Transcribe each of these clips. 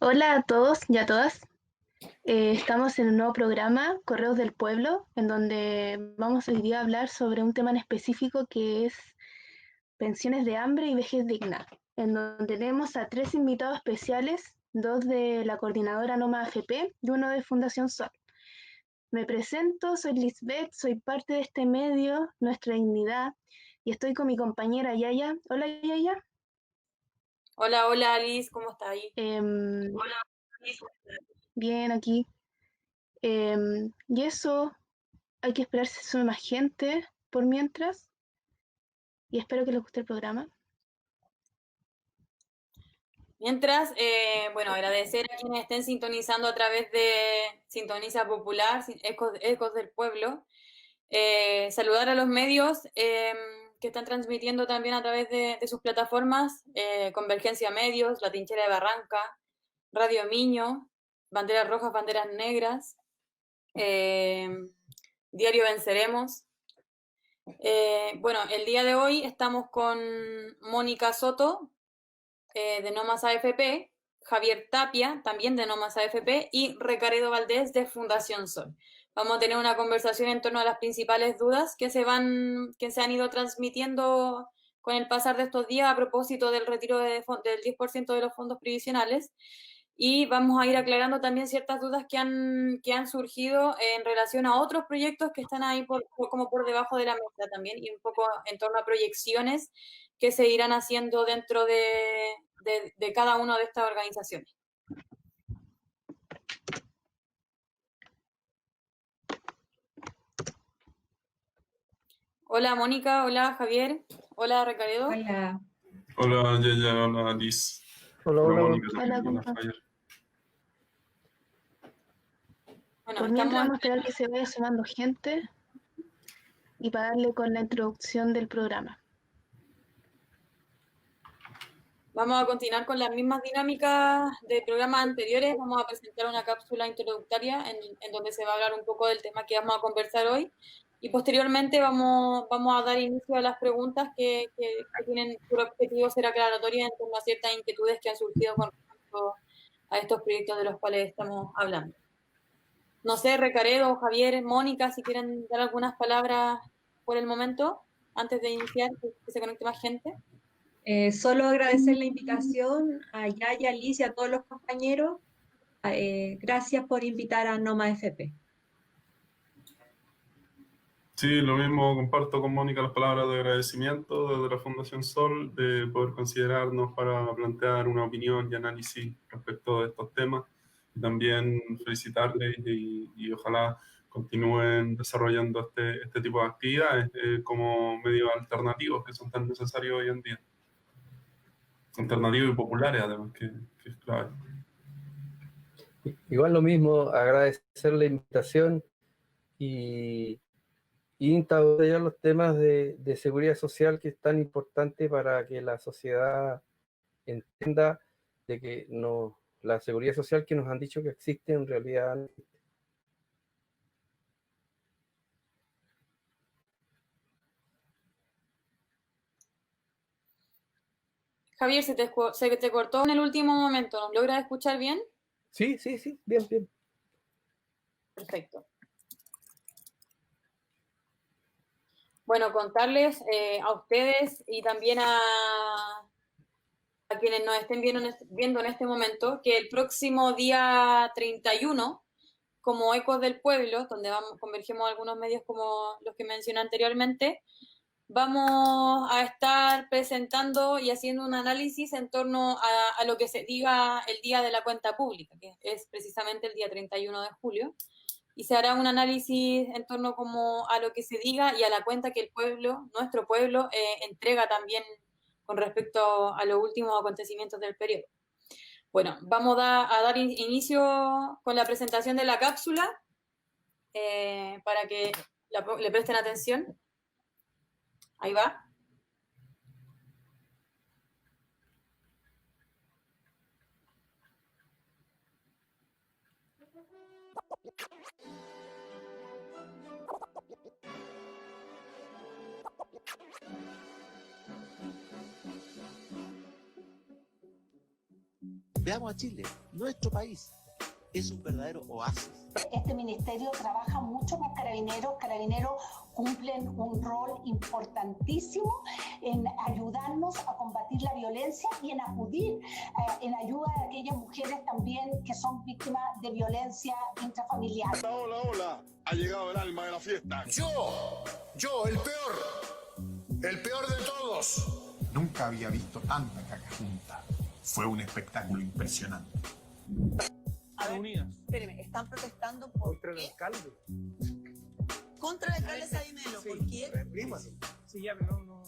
Hola a todos y a todas. Estamos en un nuevo programa, Correos del Pueblo, en donde vamos hoy día a hablar sobre un tema en específico que es pensiones de hambre y vejez digna, en donde tenemos a tres invitados especiales, dos de la coordinadora Noma AFP y uno de Fundación Sol. Me presento, soy Lisbeth, soy parte de este medio, Nuestra Dignidad, y estoy con mi compañera Yaya. Hola Yaya. Hola, hola Alice, ¿cómo está ahí? Hola. Bien aquí. Y eso, hay que esperar si se sube más gente por mientras. Y espero que les guste el programa. Mientras, bueno, agradecer a quienes estén sintonizando a través de Sintoniza Popular, Ecos del Pueblo. Saludar a los medios que están transmitiendo también a través de sus plataformas, Convergencia Medios, La Trinchera de Barranca, Radio Miño, Banderas Rojas, Banderas Negras, eh, Diario Venceremos. Bueno, el día de hoy estamos con Mónica Soto, de No Más AFP, Javier Tapia, también de No Más AFP, y Recaredo Valdés de Fundación Sol. Vamos a tener una conversación en torno a las principales dudas que se han ido transmitiendo con el pasar de estos días a propósito del retiro del 10% de los fondos previsionales. Y vamos a ir aclarando también ciertas dudas que han surgido en relación a otros proyectos que están ahí como por debajo de la mesa también, y un poco en torno a proyecciones que se irán haciendo dentro de cada una de estas organizaciones. Hola Mónica, hola Javier, hola Recaredo. Hola, Hola, Yaya, hola, Liz. Hola, Hola, hola. Mónica Hola, también, ¿cómo hola, están? Javier. Bueno, Por mientras vamos a esperar que se vaya sumando gente y para darle con la introducción del programa. vamos a continuar con las mismas dinámicas de programas anteriores. Vamos a presentar una cápsula introductoria en donde se va a hablar un poco del tema que vamos a conversar hoy. Y posteriormente vamos a dar inicio a las preguntas que tienen por objetivo ser aclaratorias en torno a ciertas inquietudes que han surgido con respecto a estos proyectos de los cuales estamos hablando. No sé, Recaredo, Javier, Mónica, si quieren dar algunas palabras por el momento, antes de iniciar, que se conecte más gente. solo agradecer la invitación a Yaya, Liz y a todos los compañeros. Gracias por invitar a Noma FP. Sí, lo mismo comparto con Mónica las palabras de agradecimiento desde la Fundación Sol de poder considerarnos para plantear una opinión y análisis respecto de estos temas. Y también felicitarles y ojalá continúen desarrollando este tipo de actividades como medios alternativos que son tan necesarios hoy en día. Alternativos y populares además, que es clave. Igual lo mismo, agradecer la invitación y, y instaurar los temas de seguridad social que es tan importante para que la sociedad entienda de que no, la seguridad social que nos han dicho que existe en realidad no existe. Javier, se te cortó en el último momento. ¿Nos logras escuchar bien? Sí, sí, sí, bien, bien. Perfecto. Bueno, contarles a ustedes y también a quienes nos estén viendo en este momento que el próximo día 31, como Ecos del Pueblo, donde convergemos algunos medios como los que mencioné anteriormente, vamos a estar presentando y haciendo un análisis en torno a lo que se diga el día de la cuenta pública, que es precisamente el día 31 de julio, y se hará un análisis en torno como a lo que se diga y a la cuenta que el pueblo, nuestro pueblo, entrega también con respecto a los últimos acontecimientos del periodo. Bueno, vamos a dar inicio con la presentación de la cápsula para que le presten atención. Ahí va. Veamos a Chile, nuestro país es un verdadero oasis. Este ministerio trabaja mucho con Carabineros. Carabineros cumplen un rol importantísimo en ayudarnos a combatir la violencia y en acudir en ayuda de aquellas mujeres también que son víctimas de violencia intrafamiliar. Hola, hola, ha llegado el alma de la fiesta. Yo, el peor de todos. Nunca había visto tanta caca junta. Fue un espectáculo impresionante. Unidas. Espéreme, están protestando por Contra el alcalde. contra el alcalde Sabimelo. ¿Por qué? Sí, ya, pero no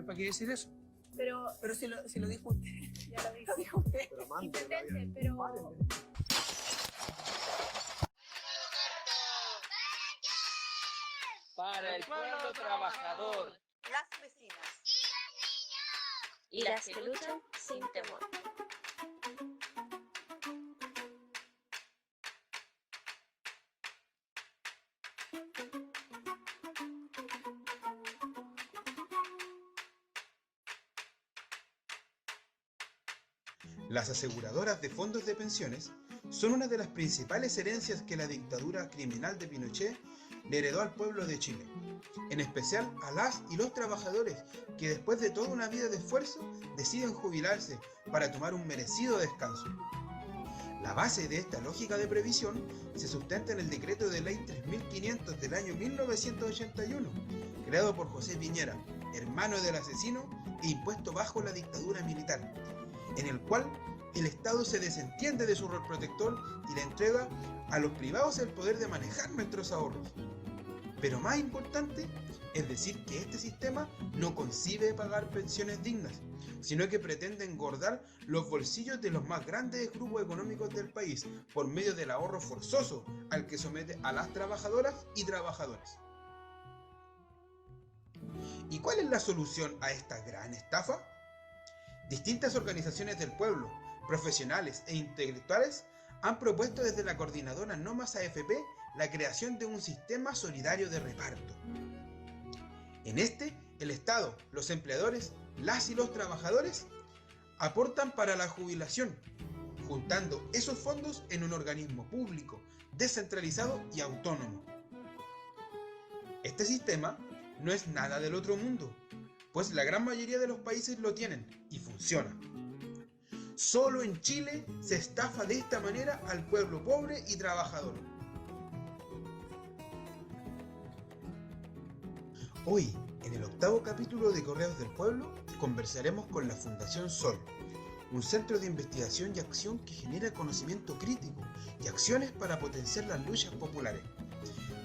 ¿para qué decir eso? Pero si lo dijo usted. Ya lo dijo usted. Intendente, pero... Para el pueblo trabajador. Las vecinas. Y las que luchan sin temor. Las aseguradoras de fondos de pensiones son una de las principales herencias que la dictadura criminal de Pinochet le heredó al pueblo de Chile, en especial a las y los trabajadores que después de toda una vida de esfuerzo deciden jubilarse para tomar un merecido descanso. La base de esta lógica de previsión se sustenta en el decreto de ley 3500 del año 1981, creado por José Piñera, hermano del asesino e impuesto bajo la dictadura militar, en el cual el Estado se desentiende de su rol protector y le entrega a los privados el poder de manejar nuestros ahorros. Pero más importante es decir que este sistema no concibe pagar pensiones dignas, sino que pretende engordar los bolsillos de los más grandes grupos económicos del país por medio del ahorro forzoso al que somete a las trabajadoras y trabajadores. ¿Y cuál es la solución a esta gran estafa? Distintas organizaciones del pueblo, profesionales e intelectuales han propuesto desde la coordinadora No Más AFP la creación de un sistema solidario de reparto. En este, el Estado, los empleadores, las y los trabajadores aportan para la jubilación, juntando esos fondos en un organismo público, descentralizado y autónomo. Este sistema no es nada del otro mundo, pues la gran mayoría de los países lo tienen y funciona. Solo en Chile se estafa de esta manera al pueblo pobre y trabajador. Hoy, en el 8º capítulo de Correos del Pueblo, conversaremos con la Fundación Sol, un centro de investigación y acción que genera conocimiento crítico y acciones para potenciar las luchas populares.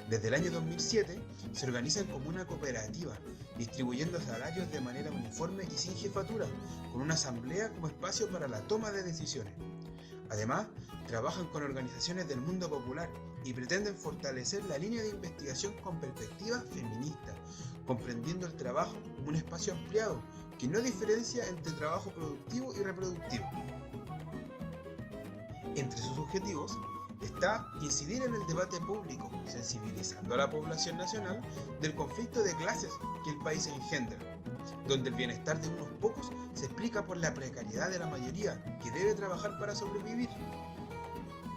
Desde el año 2007 se organizan como una cooperativa, distribuyendo salarios de manera uniforme y sin jefatura, con una asamblea como espacio para la toma de decisiones. Además, trabajan con organizaciones del mundo popular y pretenden fortalecer la línea de investigación con perspectiva feminista, comprendiendo el trabajo como un espacio ampliado que no diferencia entre trabajo productivo y reproductivo. Entre sus objetivos está incidir en el debate público, sensibilizando a la población nacional del conflicto de clases que el país engendra, donde el bienestar de unos pocos se explica por la precariedad de la mayoría que debe trabajar para sobrevivir.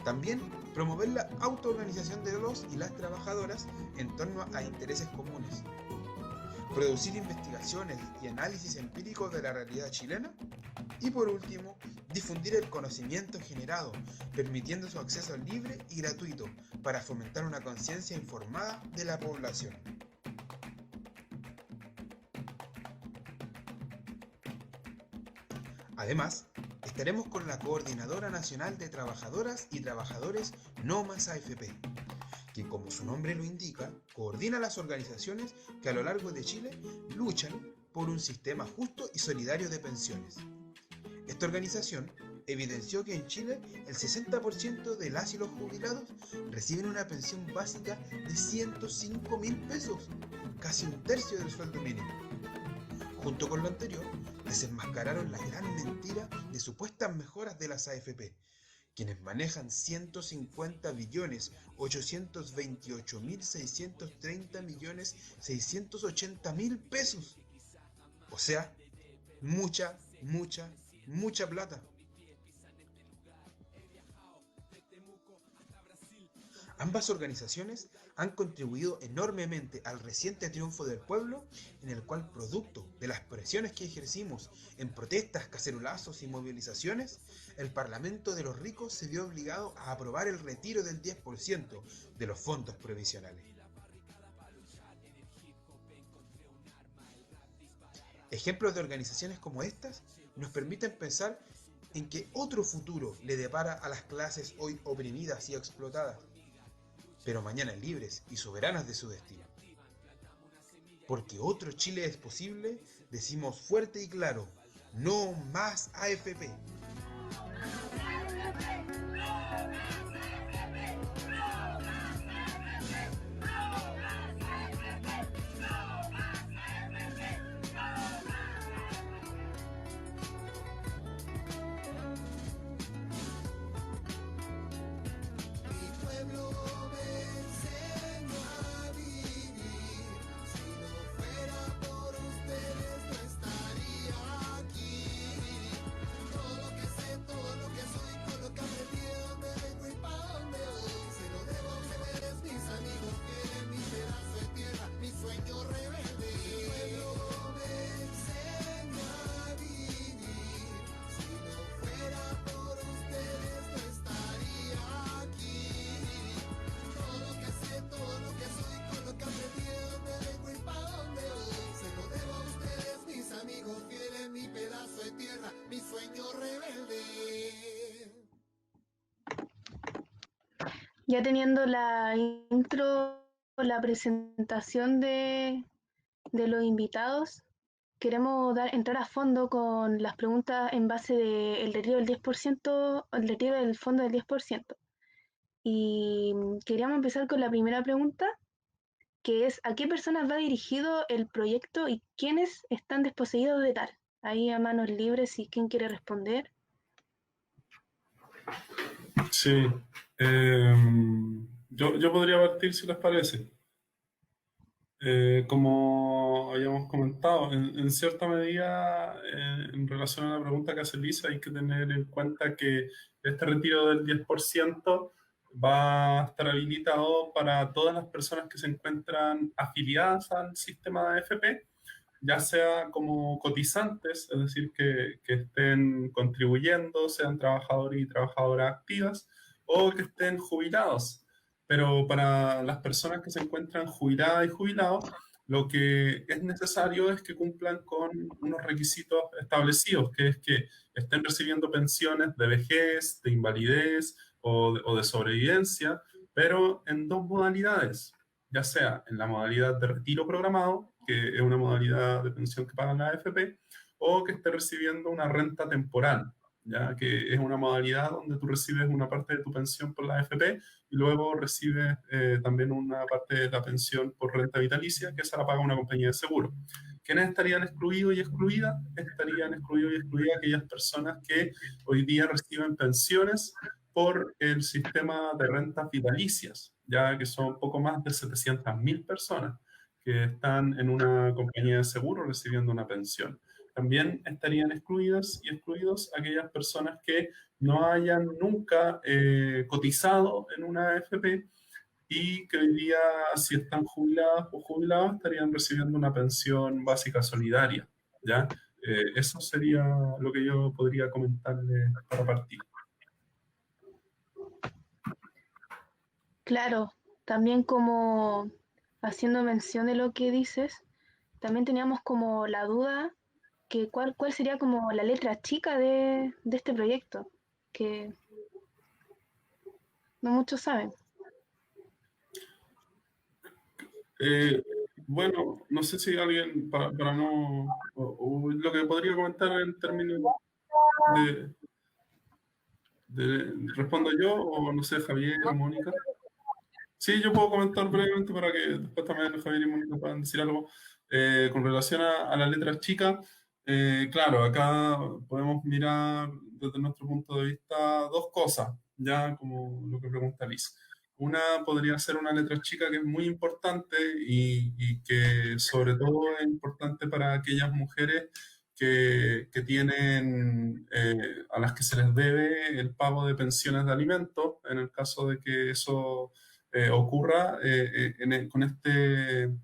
También promover la autoorganización de los y las trabajadoras en torno a intereses comunes. Producir investigaciones y análisis empíricos de la realidad chilena. Y por último, difundir el conocimiento generado, permitiendo su acceso libre y gratuito para fomentar una conciencia informada de la población. Además, estaremos con la Coordinadora Nacional de Trabajadoras y Trabajadores No Más AFP, que como su nombre lo indica, coordina las organizaciones que a lo largo de Chile luchan por un sistema justo y solidario de pensiones. Esta organización evidenció que en Chile el 60% de las y los jubilados reciben una pensión básica de 105.000 pesos, casi un tercio del sueldo mínimo. Junto con lo anterior, desenmascararon la gran mentira de supuestas mejoras de las AFP, quienes manejan 150.828.630.680.000 pesos. O sea, mucha plata. Ambas organizaciones han contribuido enormemente al reciente triunfo del pueblo, en el cual, producto de las presiones que ejercimos en protestas, cacerolazos y movilizaciones, el Parlamento de los Ricos se vio obligado a aprobar el retiro del 10% de los fondos provisionales. Ejemplos de organizaciones como estas nos permiten pensar en que otro futuro le depara a las clases hoy oprimidas y explotadas, pero mañana libres y soberanas de su destino. Porque otro Chile es posible, decimos fuerte y claro, no más AFP. Ya teniendo la intro, la presentación de los invitados, queremos entrar a fondo con las preguntas en base del retiro del 10%, el retiro del fondo del 10%. Y queríamos empezar con la primera pregunta, que es ¿a qué personas va dirigido el proyecto y quiénes están desposeídos de tal? Ahí a manos libres, si quién quiere responder. Sí, yo podría partir si les parece. Como habíamos comentado, en cierta medida, en relación a la pregunta que hace Lisa, hay que tener en cuenta que este retiro del 10% va a estar habilitado para todas las personas que se encuentran afiliadas al sistema de AFP, ya sea como cotizantes, es decir, que estén contribuyendo, sean trabajadores y trabajadoras activas, o que estén jubilados. Pero para las personas que se encuentran jubiladas y jubilados, lo que es necesario es que cumplan con unos requisitos establecidos, que es que estén recibiendo pensiones de vejez, de invalidez o de sobrevivencia, pero en dos modalidades, ya sea en la modalidad de retiro programado, que es una modalidad de pensión que pagan la AFP, o que esté recibiendo una renta temporal, ¿ya? Que es una modalidad donde tú recibes una parte de tu pensión por la AFP y luego recibes también una parte de la pensión por renta vitalicia, que esa la paga una compañía de seguro. ¿Quiénes estarían excluidos y excluidas? Estarían excluidos y excluidas aquellas personas que hoy día reciben pensiones por el sistema de rentas vitalicias, ya que son poco más de 700.000 personas que están en una compañía de seguro recibiendo una pensión. También estarían excluidas y excluidos aquellas personas que no hayan nunca cotizado en una AFP y que hoy día, si están jubiladas o jubilados, estarían recibiendo una pensión básica solidaria, ¿ya? Eso sería lo que yo podría comentarles para partir. Claro, también como haciendo mención de lo que dices, también teníamos como la duda que cuál sería como la letra chica de este proyecto, que no muchos saben. Bueno, no sé si alguien, para no... o lo que podría comentar en términos ¿respondo yo o no sé, Javier o Mónica? Sí, yo puedo comentar brevemente para que después también Javier y Mónica puedan decir algo. Con relación a las letras chicas, claro, acá podemos mirar desde nuestro punto de vista dos cosas, ya como lo que pregunta Liz. Una podría ser una letra chica que es muy importante y que sobre todo es importante para aquellas mujeres que tienen, a las que se les debe el pago de pensiones de alimentos, en el caso de que eso ocurra con este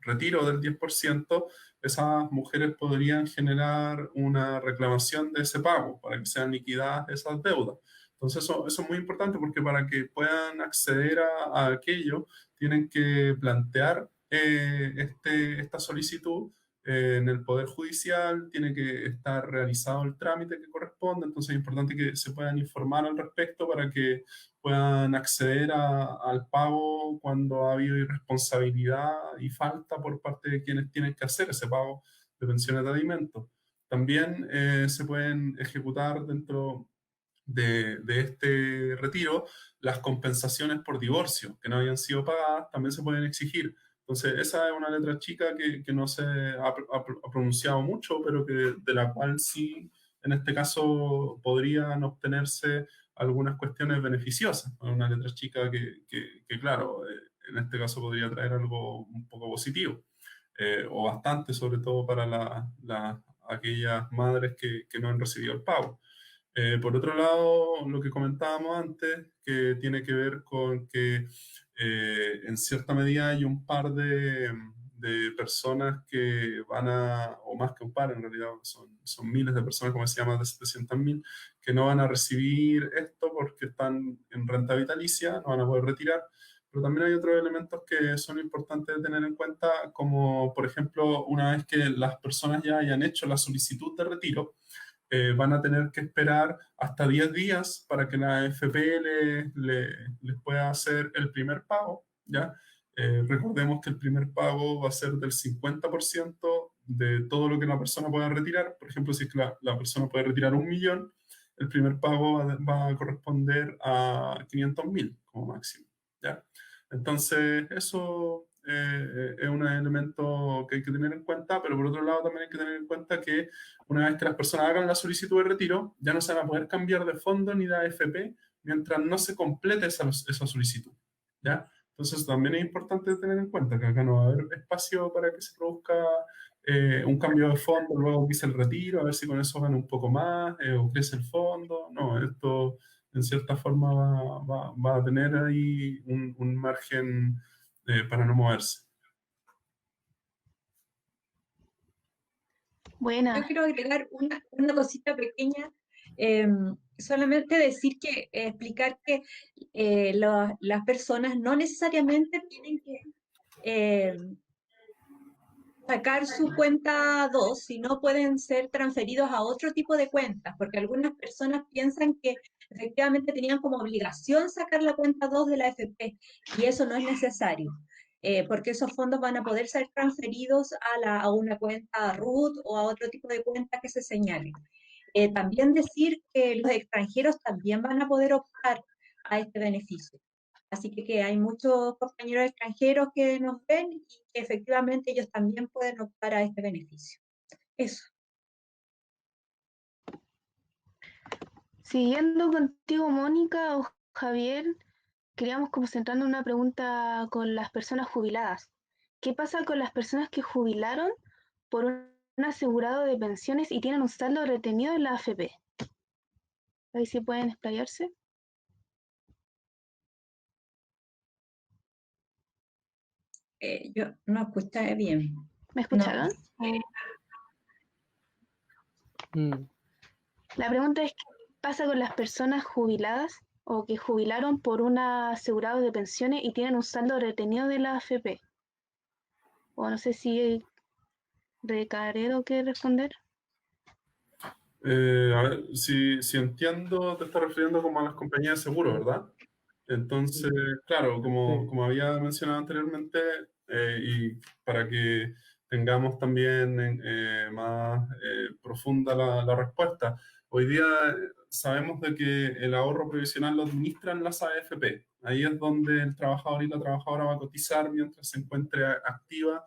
retiro del 10%, esas mujeres podrían generar una reclamación de ese pago para que sean liquidadas esas deudas. Entonces eso es muy importante porque para que puedan acceder a aquello, tienen que plantear esta solicitud en el Poder Judicial, tiene que estar realizado el trámite que corresponde, entonces es importante que se puedan informar al respecto para que puedan acceder al pago cuando ha habido irresponsabilidad y falta por parte de quienes tienen que hacer ese pago de pensiones de alimentos. También se pueden ejecutar dentro de este retiro las compensaciones por divorcio que no habían sido pagadas, también se pueden exigir. Entonces, esa es una letra chica que no se ha pronunciado mucho, pero de la cual sí, en este caso, podrían obtenerse algunas cuestiones beneficiosas. Una letra chica que claro, en este caso podría traer algo un poco positivo, o bastante, sobre todo para aquellas madres que no han recibido el pago. Por otro lado, lo que comentábamos antes, que tiene que ver con que en cierta medida hay un par de personas que van o más que un par en realidad, son miles de personas, como decía, más de 700.000, que no van a recibir esto porque están en renta vitalicia, no van a poder retirar. Pero también hay otros elementos que son importantes de tener en cuenta, como por ejemplo, una vez que las personas ya hayan hecho la solicitud de retiro, van a tener que esperar hasta 10 días para que la AFP les pueda hacer el primer pago, ¿ya? Recordemos que el primer pago va a ser del 50% de todo lo que la persona pueda retirar. Por ejemplo, si es que la persona puede retirar 1 millón, el primer pago va a corresponder a 500.000 como máximo, ¿ya? Entonces, eso es un elemento que hay que tener en cuenta, pero por otro lado también hay que tener en cuenta que una vez que las personas hagan la solicitud de retiro, ya no se van a poder cambiar de fondo ni de AFP mientras no se complete esa solicitud, ¿ya? Entonces también es importante tener en cuenta que acá no va a haber espacio para que se produzca un cambio de fondo, luego empieza el retiro, a ver si con eso gana un poco más o crece el fondo. No, esto en cierta forma va a tener ahí un margen para no moverse. Buena. Yo quiero agregar una cosita pequeña, solamente decir que, explicar que las personas no necesariamente tienen que sacar su cuenta 2, sino pueden ser transferidos a otro tipo de cuentas, porque algunas personas piensan que efectivamente tenían como obligación sacar la cuenta 2 de la AFP, y eso no es necesario. Porque esos fondos van a poder ser transferidos a una cuenta RUT o a otro tipo de cuenta que se señale. También decir que los extranjeros también van a poder optar a este beneficio. Así que hay muchos compañeros extranjeros que nos ven y que efectivamente ellos también pueden optar a este beneficio. Eso. Siguiendo contigo, Mónica o Javier, queríamos como centrando una pregunta con las personas jubiladas. ¿Qué pasa con las personas que jubilaron por un asegurado de pensiones y tienen un saldo retenido en la AFP? Ahí sí pueden explayarse. Yo no escuché bien. ¿Me escucharon? La pregunta es, ¿qué pasa con las personas jubiladas o que jubilaron por un asegurado de pensiones y tienen un saldo retenido de la AFP? O no sé si Recaredo quiere responder. A ver, si entiendo, te estás refiriendo como a las compañías de seguro, ¿verdad? Entonces, claro, como había mencionado anteriormente, y para que tengamos también más profunda la respuesta, hoy día sabemos de que el ahorro previsional lo administran las AFP. Ahí es donde el trabajador y la trabajadora va a cotizar mientras se encuentre activa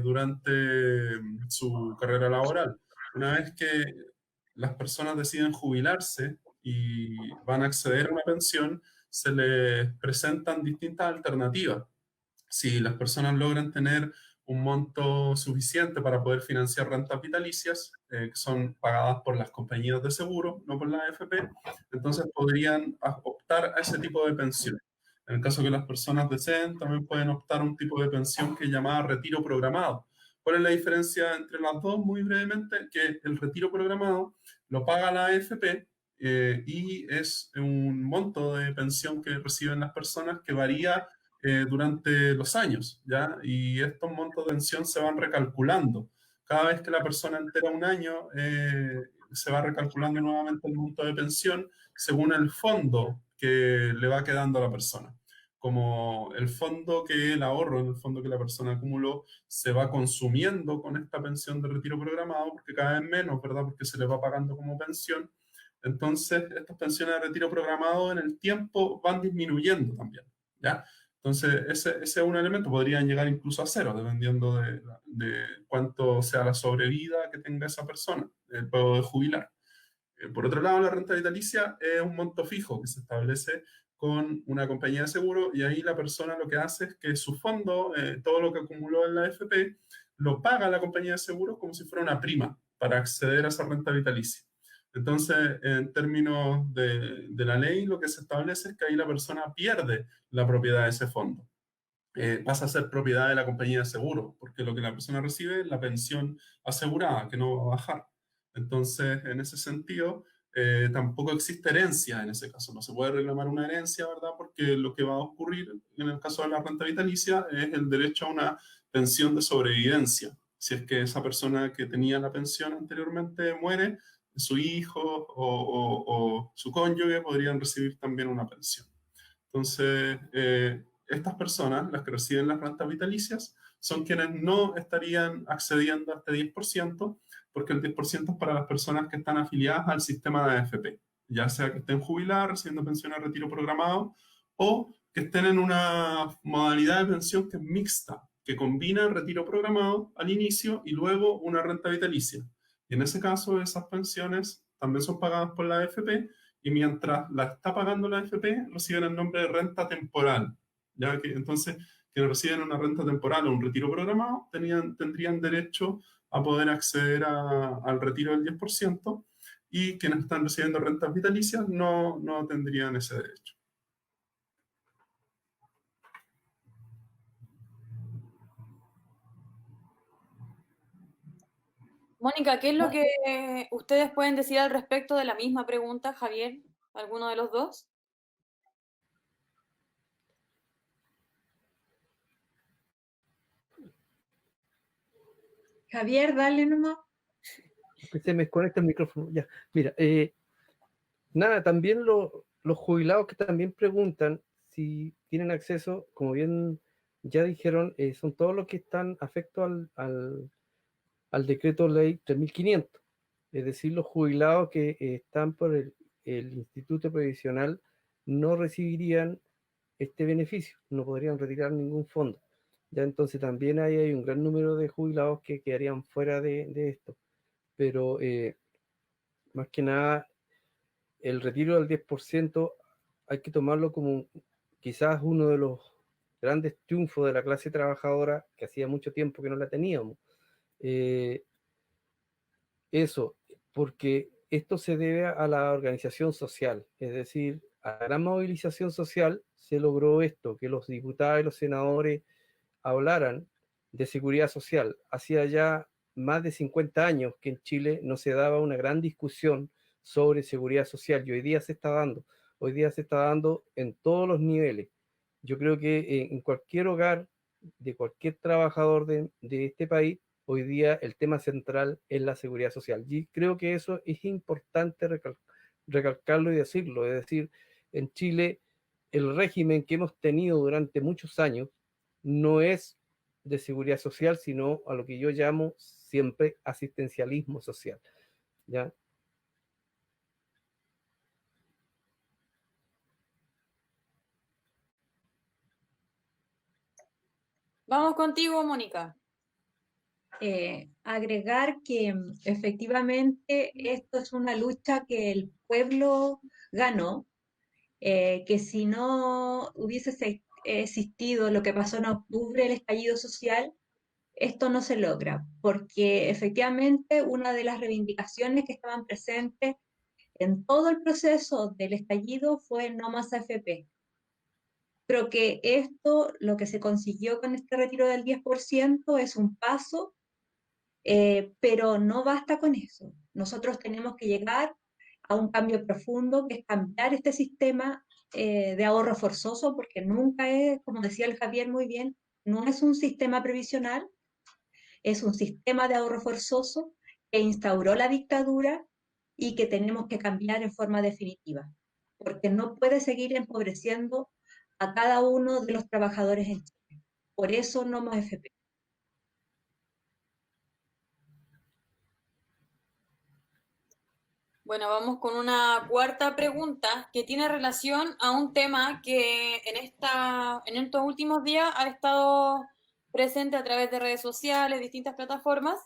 durante su carrera laboral. Una vez que las personas deciden jubilarse y van a acceder a una pensión, se les presentan distintas alternativas. Si las personas logran tener un monto suficiente para poder financiar rentas vitalicias, que son pagadas por las compañías de seguro, no por la AFP, entonces podrían optar a ese tipo de pensión. En el caso que las personas deseen, también pueden optar a un tipo de pensión que es llamada retiro programado. ¿Cuál es la diferencia entre las dos? Muy brevemente, que el retiro programado lo paga la AFP y es un monto de pensión que reciben las personas que varía durante los años, ¿ya? Y estos montos de pensión se van recalculando. Cada vez que la persona entera un año, se va recalculando nuevamente el monto de pensión según el fondo que le va quedando a la persona. Como el fondo que el ahorro, en el fondo que la persona acumuló, se va consumiendo con esta pensión de retiro programado, porque cada vez menos, ¿verdad? Porque se le va pagando como pensión. Entonces, estas pensiones de retiro programado en el tiempo van disminuyendo también, ¿ya? Entonces, ese es un elemento, podrían llegar incluso a cero, dependiendo de cuánto sea la sobrevida que tenga esa persona, el pago de jubilar. Por otro lado, la renta vitalicia es un monto fijo que se establece con una compañía de seguro y ahí la persona lo que hace es que su fondo, todo lo que acumuló en la AFP, lo paga la compañía de seguros como si fuera una prima para acceder a esa renta vitalicia. Entonces, en términos de la ley, lo que se establece es que ahí la persona pierde la propiedad de ese fondo. Pasa a ser propiedad de la compañía de seguro, porque lo que la persona recibe es la pensión asegurada, que no va a bajar. Entonces, en ese sentido, tampoco existe herencia en ese caso. No se puede reclamar una herencia, ¿verdad? Porque lo que va a ocurrir en el caso de la renta vitalicia es el derecho a una pensión de sobrevivencia. Si es que esa persona que tenía la pensión anteriormente muere, su hijo o su cónyuge podrían recibir también una pensión. Entonces, estas personas, las que reciben las rentas vitalicias, son quienes no estarían accediendo a este 10%, porque el 10% es para las personas que están afiliadas al sistema de AFP, ya sea que estén jubiladas, recibiendo pensión a retiro programado, o que estén en una modalidad de pensión que es mixta, que combina el retiro programado al inicio y luego una renta vitalicia. Y en ese caso, esas pensiones también son pagadas por la AFP, y mientras la está pagando la AFP, reciben el nombre de renta temporal. ¿Ya? Entonces, quienes reciben una renta temporal o un retiro programado tendrían derecho a poder acceder al retiro del 10%, y quienes están recibiendo rentas vitalicias no tendrían ese derecho. Mónica, ¿qué es lo que ustedes pueden decir al respecto de la misma pregunta, Javier? ¿Alguno de los dos? Javier, dale nomás. Se me desconecta el micrófono. Ya, mira, nada, también los jubilados que también preguntan si tienen acceso, como bien ya dijeron, son todos los que están afectos al decreto ley 3500, es decir, los jubilados que están por el Instituto Previsional no recibirían este beneficio, no podrían retirar ningún fondo. Ya entonces también hay un gran número de jubilados que quedarían fuera de esto, pero más que nada el retiro del 10% hay que tomarlo como quizás uno de los grandes triunfos de la clase trabajadora, que hacía mucho tiempo que no la teníamos. Eso, porque esto se debe a la organización social, es decir, a la gran movilización social se logró esto, que los diputados y los senadores hablaran de seguridad social. Hacía ya más de 50 años que en Chile no se daba una gran discusión sobre seguridad social, y hoy día se está dando en todos los niveles. Yo creo que en cualquier hogar de cualquier trabajador de este país, hoy día el tema central es la seguridad social. Y creo que eso es importante recalcarlo y decirlo. Es decir, en Chile el régimen que hemos tenido durante muchos años no es de seguridad social, sino a lo que yo llamo siempre asistencialismo social. ¿Ya? Vamos contigo, Mónica. Agregar que efectivamente esto es una lucha que el pueblo ganó, que si no hubiese existido lo que pasó en octubre, el estallido social, esto no se logra, porque efectivamente una de las reivindicaciones que estaban presentes en todo el proceso del estallido fue no más AFP. creo que esto, lo que se consiguió con este retiro del 10% es un paso, pero no basta con eso. Nosotros tenemos que llegar a un cambio profundo, que es cambiar este sistema de ahorro forzoso, porque nunca es, como decía el Javier muy bien, no es un sistema previsional, es un sistema de ahorro forzoso que instauró la dictadura y que tenemos que cambiar en forma definitiva, porque no puede seguir empobreciendo a cada uno de los trabajadores en Chile. Por eso no más FP. Bueno, vamos con una cuarta pregunta que tiene relación a un tema que en estos últimos días ha estado presente a través de redes sociales, distintas plataformas,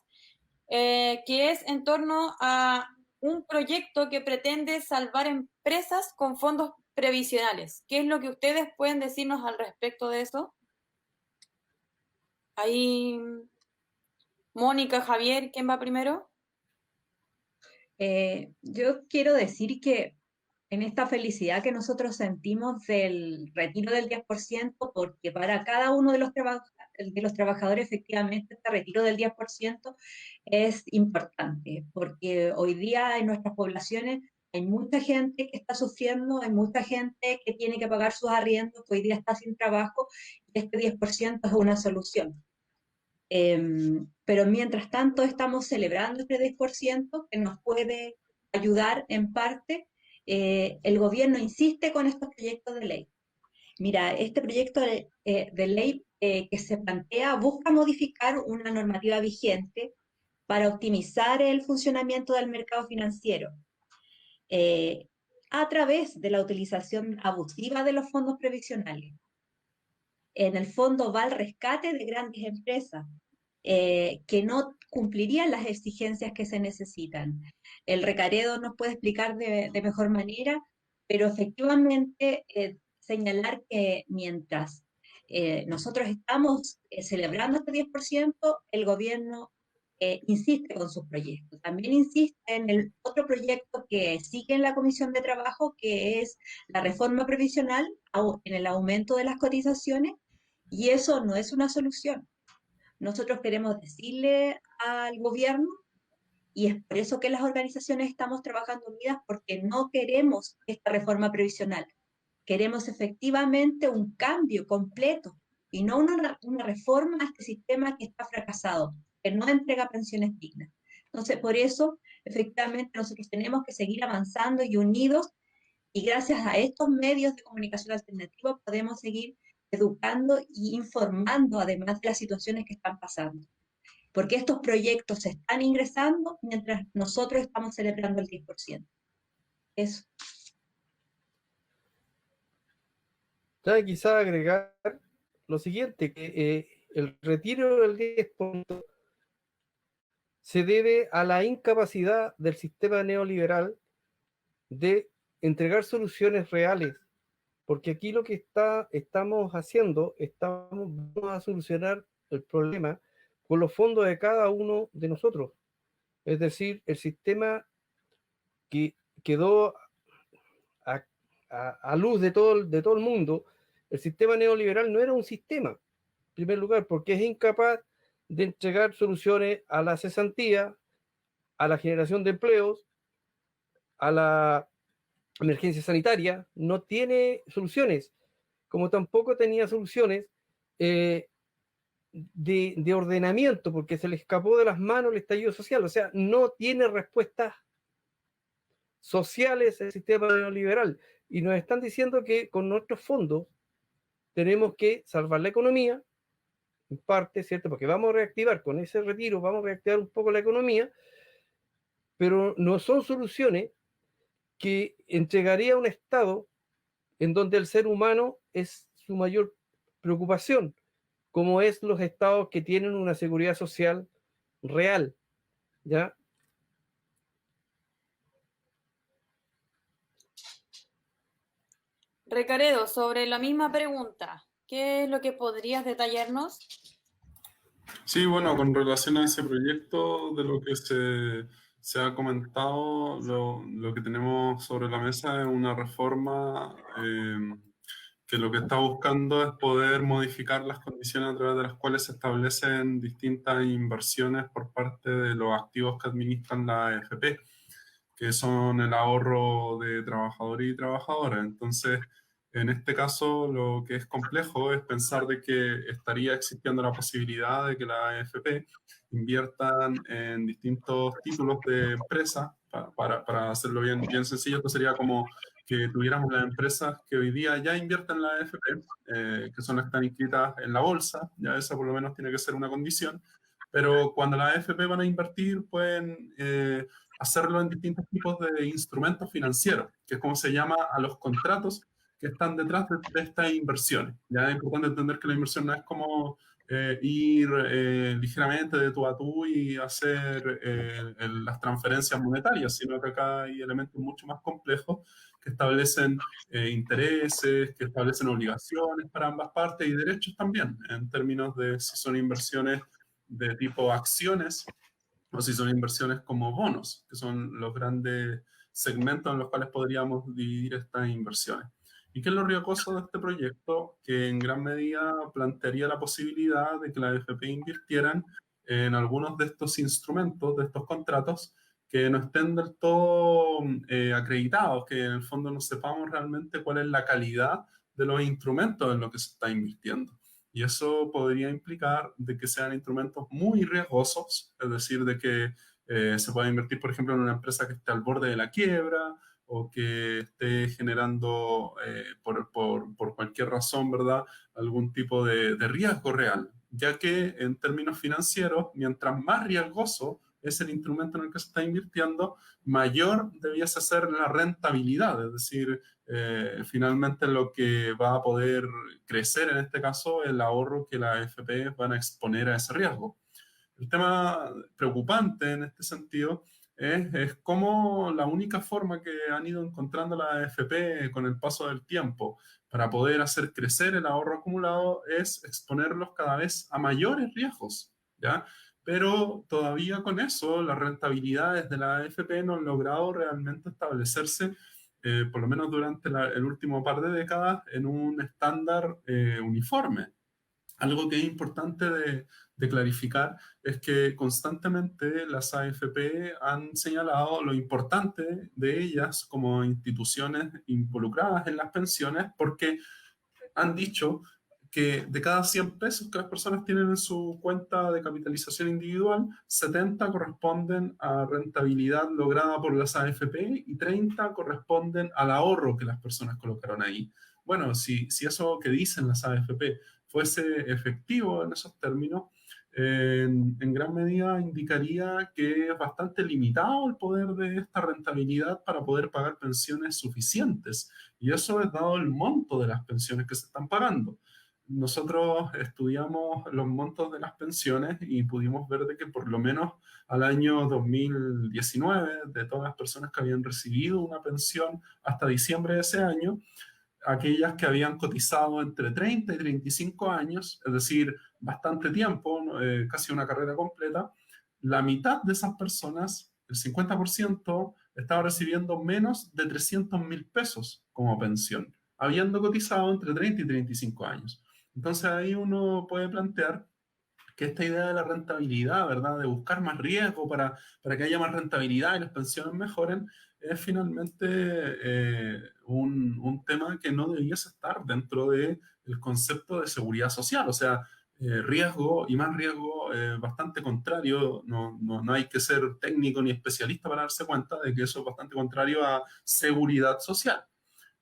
que es en torno a un proyecto que pretende salvar empresas con fondos previsionales. ¿Qué es lo que ustedes pueden decirnos al respecto de eso? Ahí, Mónica, Javier, ¿quién va primero? Yo quiero decir que en esta felicidad que nosotros sentimos del retiro del 10%, porque para cada uno de los trabajadores efectivamente este retiro del 10% es importante, porque hoy día en nuestras poblaciones hay mucha gente que está sufriendo, hay mucha gente que tiene que pagar sus arriendos, que hoy día está sin trabajo, y este 10% es una solución. Pero mientras tanto estamos celebrando este 10% que nos puede ayudar en parte. El gobierno insiste con estos proyectos de ley. Mira, este proyecto de ley que se plantea busca modificar una normativa vigente para optimizar el funcionamiento del mercado financiero a través de la utilización abusiva de los fondos previsionales. En el fondo va al rescate de grandes empresas que no cumplirían las exigencias que se necesitan. El Recaredo nos puede explicar de mejor manera, pero efectivamente señalar que mientras nosotros estamos celebrando este 10%, el gobierno insiste con sus proyectos. También insiste en el otro proyecto que sigue en la Comisión de Trabajo, que es la reforma previsional en el aumento de las cotizaciones, y eso no es una solución. Nosotros queremos decirle al gobierno, y es por eso que las organizaciones estamos trabajando unidas, porque no queremos esta reforma previsional. Queremos efectivamente un cambio completo y no una reforma a este sistema que está fracasado, que no entrega pensiones dignas. Entonces, por eso, efectivamente, nosotros tenemos que seguir avanzando y unidos, y gracias a estos medios de comunicación alternativos podemos seguir educando y informando, además de las situaciones que están pasando. Porque estos proyectos se están ingresando mientras nosotros estamos celebrando el 10%. Eso. Ya quizá agregar lo siguiente, que el retiro del 10% se debe a la incapacidad del sistema neoliberal de entregar soluciones reales, porque aquí lo que estamos haciendo, vamos a solucionar el problema con los fondos de cada uno de nosotros. Es decir, el sistema que quedó a luz de todo el mundo, el sistema neoliberal no era un sistema, en primer lugar, porque es incapaz de entregar soluciones a la cesantía, a la generación de empleos, a la emergencia sanitaria, no tiene soluciones, como tampoco tenía soluciones de ordenamiento, porque se le escapó de las manos el estallido social, o sea, no tiene respuestas sociales el sistema neoliberal, y nos están diciendo que con nuestros fondos tenemos que salvar la economía, en parte, ¿cierto? Porque vamos a reactivar con ese retiro, vamos a reactivar un poco la economía, pero no son soluciones que entregaría un Estado en donde el ser humano es su mayor preocupación, como es los estados que tienen una seguridad social real, ¿ya? Recaredo, sobre la misma pregunta, ¿qué es lo que podrías detallarnos? Sí, bueno, con relación a ese proyecto, de lo que se ha comentado, lo que tenemos sobre la mesa es una reforma que lo que está buscando es poder modificar las condiciones a través de las cuales se establecen distintas inversiones por parte de los activos que administran la AFP, que son el ahorro de trabajadores y trabajadoras. Entonces, en este caso, lo que es complejo es pensar de que estaría existiendo la posibilidad de que la AFP inviertan en distintos títulos de empresa. Para hacerlo bien, bien sencillo, esto sería como que tuviéramos las empresas que hoy día ya invierten en la AFP, que son las que están inscritas en la bolsa, ya esa por lo menos tiene que ser una condición, pero cuando las AFP van a invertir pueden hacerlo en distintos tipos de instrumentos financieros, que es como se llama a los contratos que están detrás de estas inversiones. Ya es importante entender que la inversión no es como ir ligeramente de tú a tú y hacer las transferencias monetarias, sino que acá hay elementos mucho más complejos que establecen intereses, que establecen obligaciones para ambas partes y derechos también, en términos de si son inversiones de tipo acciones o si son inversiones como bonos, que son los grandes segmentos en los cuales podríamos dividir estas inversiones. ¿Y qué es lo riesgoso de este proyecto? Que en gran medida plantearía la posibilidad de que la AFP invirtieran en algunos de estos instrumentos, de estos contratos, que no estén del todo acreditados, que en el fondo no sepamos realmente cuál es la calidad de los instrumentos en los que se está invirtiendo. Y eso podría implicar de que sean instrumentos muy riesgosos, es decir, de que se pueda invertir, por ejemplo, en una empresa que esté al borde de la quiebra o que esté generando por cualquier razón, ¿verdad?, algún tipo de riesgo real, ya que en términos financieros, mientras más riesgoso es el instrumento en el que se está invirtiendo, mayor debiese ser la rentabilidad, es decir, finalmente lo que va a poder crecer en este caso el ahorro que las AFP van a exponer a ese riesgo. El tema preocupante en este sentido es cómo la única forma que han ido encontrando las AFP con el paso del tiempo para poder hacer crecer el ahorro acumulado es exponerlos cada vez a mayores riesgos, ¿ya? Pero todavía con eso las rentabilidades de la AFP no han logrado realmente establecerse, por lo menos durante el último par de décadas, en un estándar uniforme. Algo que es importante de clarificar es que constantemente las AFP han señalado lo importante de ellas como instituciones involucradas en las pensiones, porque han dicho que de cada 100 pesos que las personas tienen en su cuenta de capitalización individual, 70 corresponden a rentabilidad lograda por las AFP y 30 corresponden al ahorro que las personas colocaron ahí. Bueno, si eso que dicen las AFP fuese efectivo en esos términos, en gran medida indicaría que es bastante limitado el poder de esta rentabilidad para poder pagar pensiones suficientes. Y eso es dado el monto de las pensiones que se están pagando. Nosotros estudiamos los montos de las pensiones y pudimos ver de que por lo menos al año 2019, de todas las personas que habían recibido una pensión hasta diciembre de ese año, aquellas que habían cotizado entre 30 y 35 años, es decir, bastante tiempo, casi una carrera completa, la mitad de esas personas, el 50%, estaba recibiendo menos de 300.000 pesos como pensión, habiendo cotizado entre 30 y 35 años. Entonces ahí uno puede plantear que esta idea de la rentabilidad, ¿verdad?, de buscar más riesgo para que haya más rentabilidad y las pensiones mejoren, es finalmente un tema que no debiese estar dentro del concepto de seguridad social. O sea, riesgo y más riesgo bastante contrario. No hay que ser técnico ni especialista para darse cuenta de que eso es bastante contrario a seguridad social.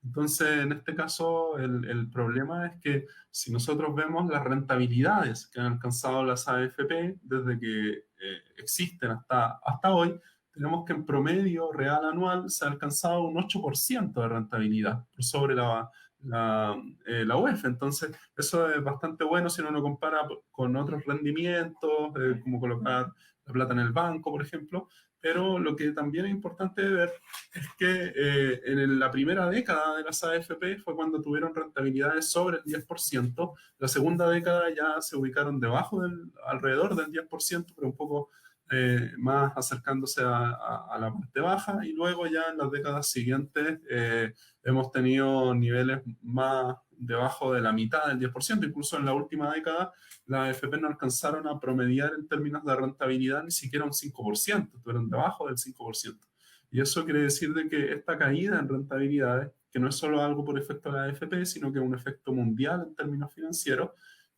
Entonces, en este caso, el problema es que si nosotros vemos las rentabilidades que han alcanzado las AFP desde que existen hasta hoy, tenemos que en promedio real anual se ha alcanzado un 8% de rentabilidad por sobre la UEF. Entonces, eso es bastante bueno si uno lo compara con otros rendimientos, como colocar la plata en el banco, por ejemplo. Pero lo que también es importante ver es que en la primera década de las AFP fue cuando tuvieron rentabilidades sobre el 10%. La segunda década ya se ubicaron alrededor del 10%, pero un poco más acercándose a la parte baja. Y luego ya en las décadas siguientes hemos tenido niveles más debajo de la mitad del 10%. Incluso en la última década, las AFP no alcanzaron a promediar en términos de rentabilidad ni siquiera un 5%, estuvieron debajo del 5%. Y eso quiere decir de que esta caída en rentabilidades, que no es solo algo por efecto de la AFP, sino que es un efecto mundial en términos financieros,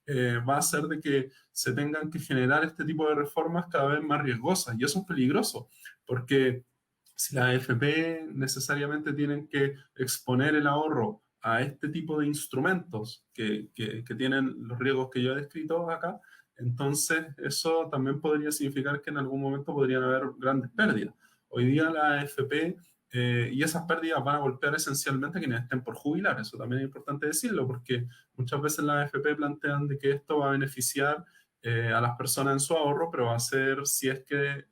va a hacer de que se tengan que generar este tipo de reformas cada vez más riesgosas. Y eso es peligroso, porque si las AFP necesariamente tienen que exponer el ahorro a este tipo de instrumentos que tienen los riesgos que yo he descrito acá, entonces eso también podría significar que en algún momento podrían haber grandes pérdidas. Hoy día la AFP, y esas pérdidas van a golpear esencialmente a quienes estén por jubilar. Eso también es importante decirlo, porque muchas veces las AFP plantean de que esto va a beneficiar a las personas en su ahorro, pero va a ser si es que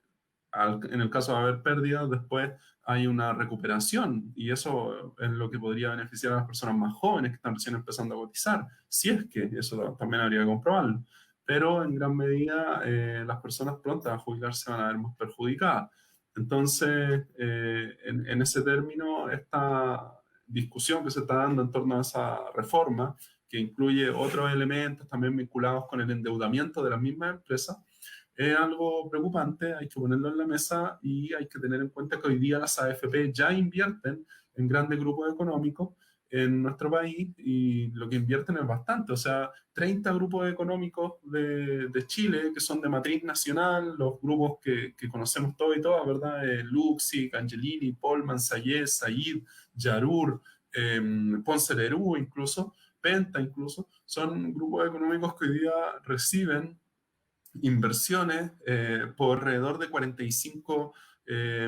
en el caso de haber pérdidas, después hay una recuperación, y eso es lo que podría beneficiar a las personas más jóvenes que están recién empezando a cotizar, si es que eso también habría que comprobarlo. Pero en gran medida las personas prontas a jubilarse van a ver más perjudicadas. Entonces, en ese término, esta discusión que se está dando en torno a esa reforma, que incluye otros elementos también vinculados con el endeudamiento de las mismas empresas, es algo preocupante, hay que ponerlo en la mesa y hay que tener en cuenta que hoy día las AFP ya invierten en grandes grupos económicos en nuestro país, y lo que invierten es bastante. O sea, 30 grupos económicos de Chile que son de matriz nacional, los grupos que conocemos todos y todas, ¿verdad? Luxic, Angelini, Polman, Sayez, Said, Yarur, Ponce Lerú incluso, Penta incluso, son grupos económicos que hoy día reciben inversiones por alrededor de 45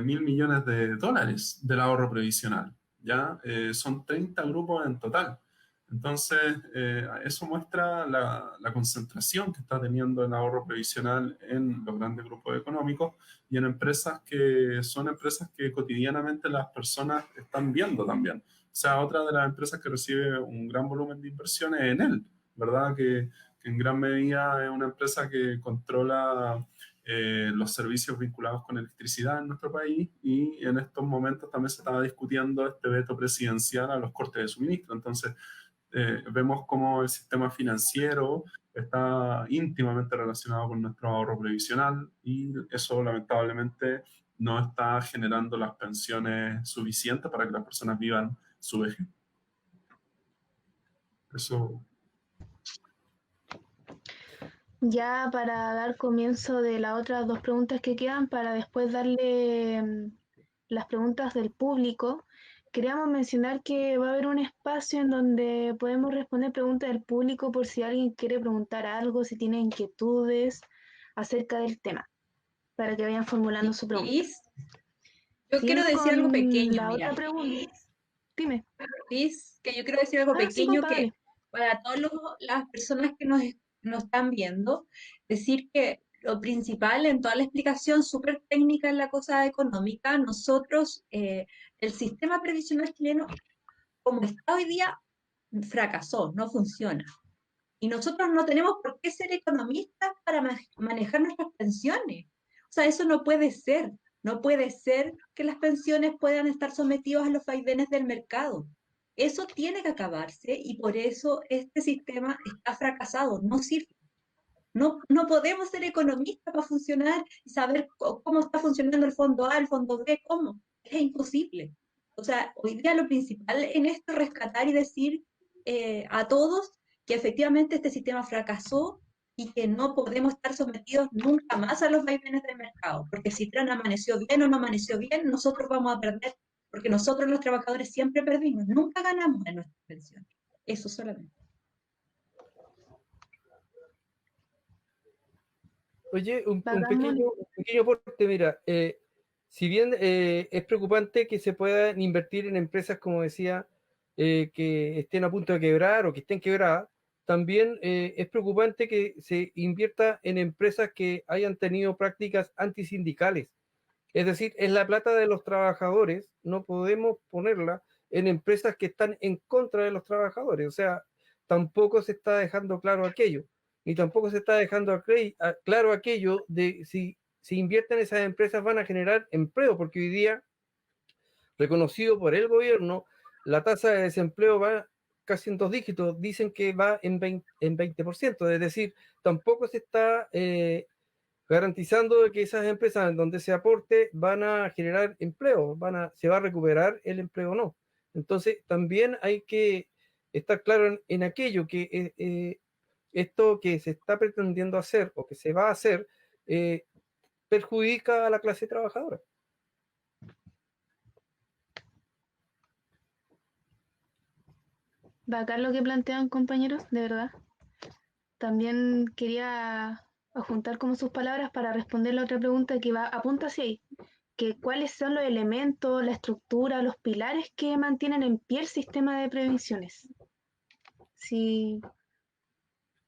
mil millones de dólares del ahorro previsional. ¿Ya? Son 30 grupos en total. Entonces, eso muestra la concentración que está teniendo el ahorro previsional en los grandes grupos económicos y en empresas que son empresas que cotidianamente las personas están viendo también. O sea, otra de las empresas que recibe un gran volumen de inversiones es Enel, ¿verdad? Que en gran medida es una empresa que controla los servicios vinculados con electricidad en nuestro país, y en estos momentos también se estaba discutiendo este veto presidencial a los cortes de suministro. Entonces, vemos cómo el sistema financiero está íntimamente relacionado con nuestro ahorro previsional, y eso lamentablemente no está generando las pensiones suficientes para que las personas vivan su vejez. Eso. Ya para dar comienzo de las otras dos preguntas que quedan, para después darle las preguntas del público, queríamos mencionar que va a haber un espacio en donde podemos responder preguntas del público por si alguien quiere preguntar algo, si tiene inquietudes acerca del tema, para que vayan formulando su pregunta. Yo quiero decir algo pequeño. La otra pregunta. Dime. Liz, que yo quiero decir algo pequeño, sí, que para todas las personas que nos están viendo, decir que lo principal en toda la explicación súper técnica en la cosa económica, nosotros, el sistema previsional chileno, como está hoy día, fracasó, no funciona. Y nosotros no tenemos por qué ser economistas para manejar nuestras pensiones. O sea, eso no puede ser. No puede ser que las pensiones puedan estar sometidas a los vaivenes del mercado. Eso tiene que acabarse, y por eso este sistema está fracasado, no sirve. No podemos ser economistas para funcionar y saber cómo está funcionando el fondo A, el fondo B, cómo. Es imposible. O sea, hoy día lo principal en esto es rescatar y decir a todos que efectivamente este sistema fracasó y que no podemos estar sometidos nunca más a los vaivenes del mercado, porque si Trump amaneció bien o no amaneció bien, nosotros vamos a perder, porque nosotros los trabajadores siempre perdimos, nunca ganamos en nuestras pensiones. Eso solamente. Oye, un pequeño aporte, mira, si bien es preocupante que se puedan invertir en empresas, como decía, que estén a punto de quebrar o que estén quebradas, también es preocupante que se invierta en empresas que hayan tenido prácticas antisindicales. Es decir, es la plata de los trabajadores, no podemos ponerla en empresas que están en contra de los trabajadores. O sea, tampoco se está dejando claro aquello. Y tampoco se está dejando claro aquello de si invierten en esas empresas van a generar empleo, porque hoy día, reconocido por el gobierno, la tasa de desempleo va casi en 2 dígitos, dicen que va en 20%, es decir, tampoco se está garantizando de que esas empresas en donde se aporte van a generar empleo, se va a recuperar el empleo o no. Entonces, también hay que estar claro en aquello que esto que se está pretendiendo hacer o que se va a hacer perjudica a la clase trabajadora. Bacán lo que plantean, compañeros, de verdad. También quería juntar como sus palabras para responder la otra pregunta que apunta hacia ahí, que cuáles son los elementos, la estructura, los pilares que mantienen en pie el sistema de previsiones. Si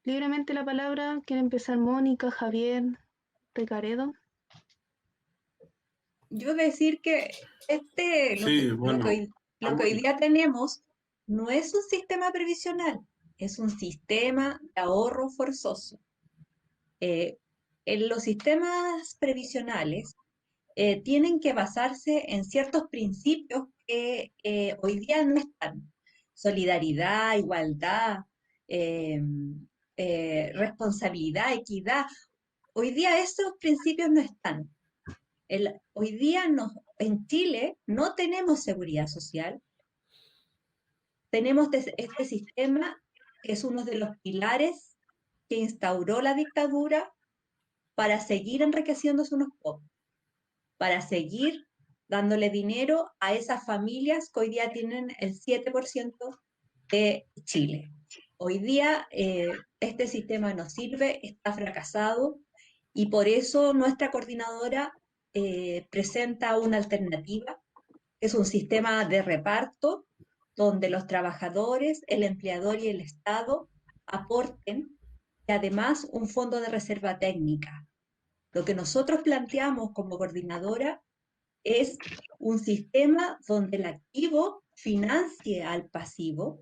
libremente la palabra, quiere empezar Mónica, Javier, Recaredo. Yo decir que lo que hoy día tenemos no es un sistema previsional, es un sistema de ahorro forzoso. En los sistemas previsionales tienen que basarse en ciertos principios que hoy día no están. Solidaridad, igualdad, responsabilidad, equidad. Hoy día esos principios no están. Hoy día en Chile no tenemos seguridad social. Tenemos este sistema que es uno de los pilares que instauró la dictadura para seguir enriqueciéndose unos pocos, para seguir dándole dinero a esas familias que hoy día tienen el 7% de Chile. Hoy día este sistema no sirve, está fracasado, y por eso nuestra coordinadora presenta una alternativa, que es un sistema de reparto donde los trabajadores, el empleador y el Estado aporten, y además un fondo de reserva técnica. Lo que nosotros planteamos como coordinadora es un sistema donde el activo financie al pasivo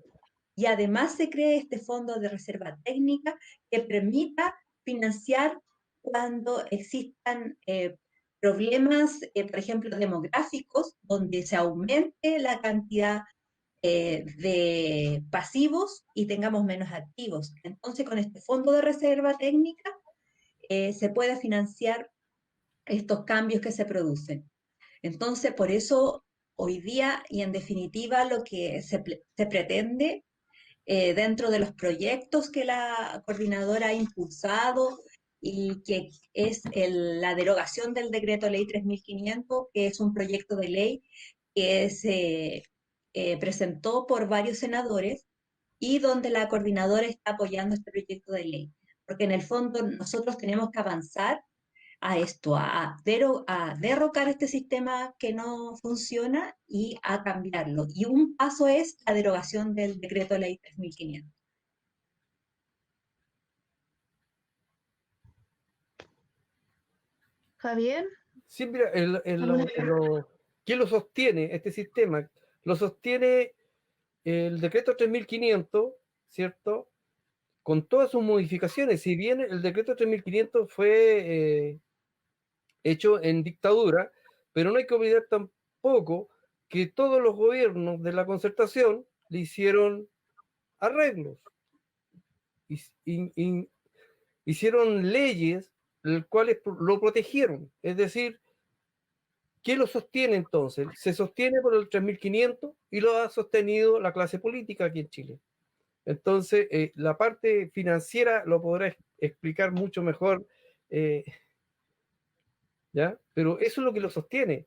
y además se cree este fondo de reserva técnica que permita financiar cuando existan problemas, por ejemplo, demográficos, donde se aumente la cantidad de pasivos y tengamos menos activos. Entonces, con este fondo de reserva técnica se puede financiar estos cambios que se producen. Entonces, por eso, hoy día y en definitiva, lo que se pretende dentro de los proyectos que la coordinadora ha impulsado y que es la derogación del decreto ley 3500, que es un proyecto de ley que se presentó por varios senadores y donde la coordinadora está apoyando este proyecto de ley. Porque en el fondo nosotros tenemos que avanzar a esto, a derrocar este sistema que no funciona y a cambiarlo. Y un paso es la derogación del decreto ley 3500. Javier. Sí, mira, ¿quién lo sostiene este sistema? Lo sostiene el decreto 3500, ¿cierto? Con todas sus modificaciones. Si bien el decreto 3500 fue hecho en dictadura, pero no hay que olvidar tampoco que todos los gobiernos de la concertación le hicieron arreglos, hicieron leyes las cuales lo protegieron. Es decir, ¿qué lo sostiene entonces? Se sostiene por el 3500 y lo ha sostenido la clase política aquí en Chile. Entonces, la parte financiera lo podrá explicar mucho mejor, ¿ya? Pero eso es lo que lo sostiene.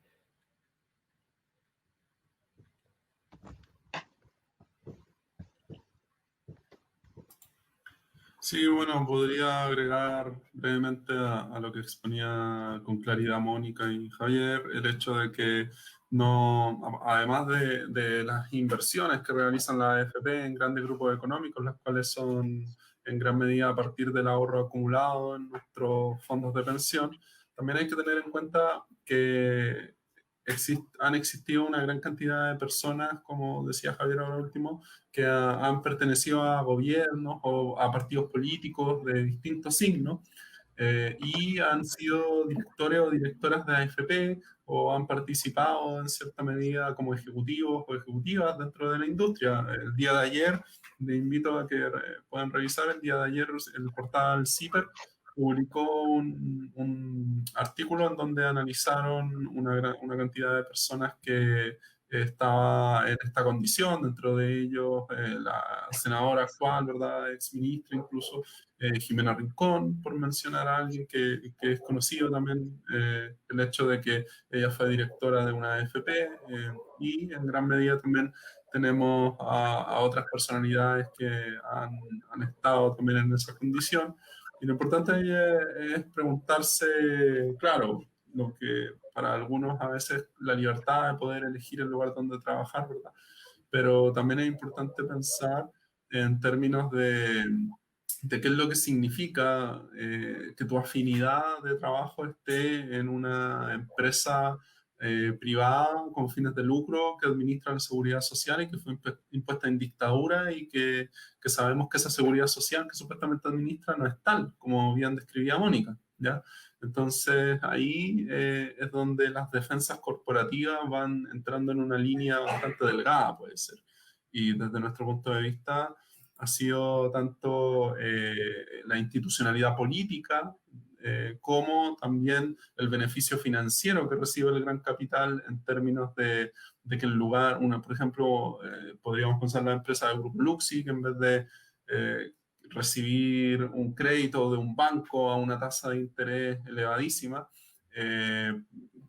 Sí, bueno, podría agregar brevemente a lo que exponía con claridad Mónica y Javier, el hecho de que no, además de las inversiones que realizan la AFP en grandes grupos económicos, las cuales son en gran medida a partir del ahorro acumulado en nuestros fondos de pensión, también hay que tener en cuenta que han existido una gran cantidad de personas, como decía Javier ahora último, que han pertenecido a gobiernos o a partidos políticos de distintos signos, y han sido directores o directoras de AFP o han participado en cierta medida como ejecutivos o ejecutivas dentro de la industria. El día de ayer, les invito a que puedan revisar, el día de ayer el portal CIPER publicó un artículo en donde analizaron una cantidad de personas que estaba en esta condición, dentro de ellos la senadora actual, ¿verdad? Ex ministra incluso, Jimena Rincón, por mencionar a alguien que es conocido también, el hecho de que ella fue directora de una AFP, y en gran medida también tenemos a otras personalidades que han estado también en esa condición. Y lo importante ahí es preguntarse, claro, lo que para algunos a veces la libertad de poder elegir el lugar donde trabajar, ¿verdad? Pero también es importante pensar en términos de qué es lo que significa que tu afinidad de trabajo esté en una empresa privada con fines de lucro que administra la seguridad social y que fue impuesta en dictadura y que sabemos que esa seguridad social que supuestamente administra no es tal, como bien describía Mónica, ¿ya? Entonces ahí es donde las defensas corporativas van entrando en una línea bastante delgada, puede ser. Y desde nuestro punto de vista ha sido tanto la institucionalidad política como también el beneficio financiero que recibe el gran capital en términos de que el lugar, por ejemplo, podríamos pensar en la empresa de Grupo Luxi, que en vez de recibir un crédito de un banco a una tasa de interés elevadísima,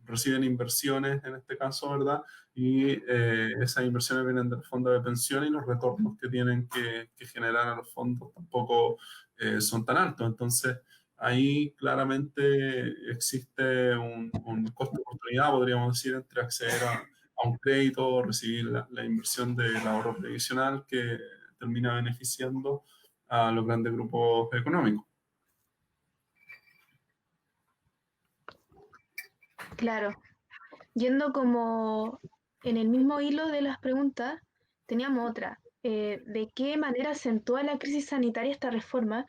reciben inversiones en este caso, ¿verdad? Y esas inversiones vienen del fondo de pensiones y los retornos que tienen que generar a los fondos tampoco son tan altos. Entonces, ahí claramente existe un costo de oportunidad, podríamos decir, entre acceder a un crédito o recibir la inversión del ahorro previsional que termina beneficiando a los grandes grupos económicos. Claro. Yendo como en el mismo hilo de las preguntas, teníamos otra. ¿De qué manera acentúa la crisis sanitaria esta reforma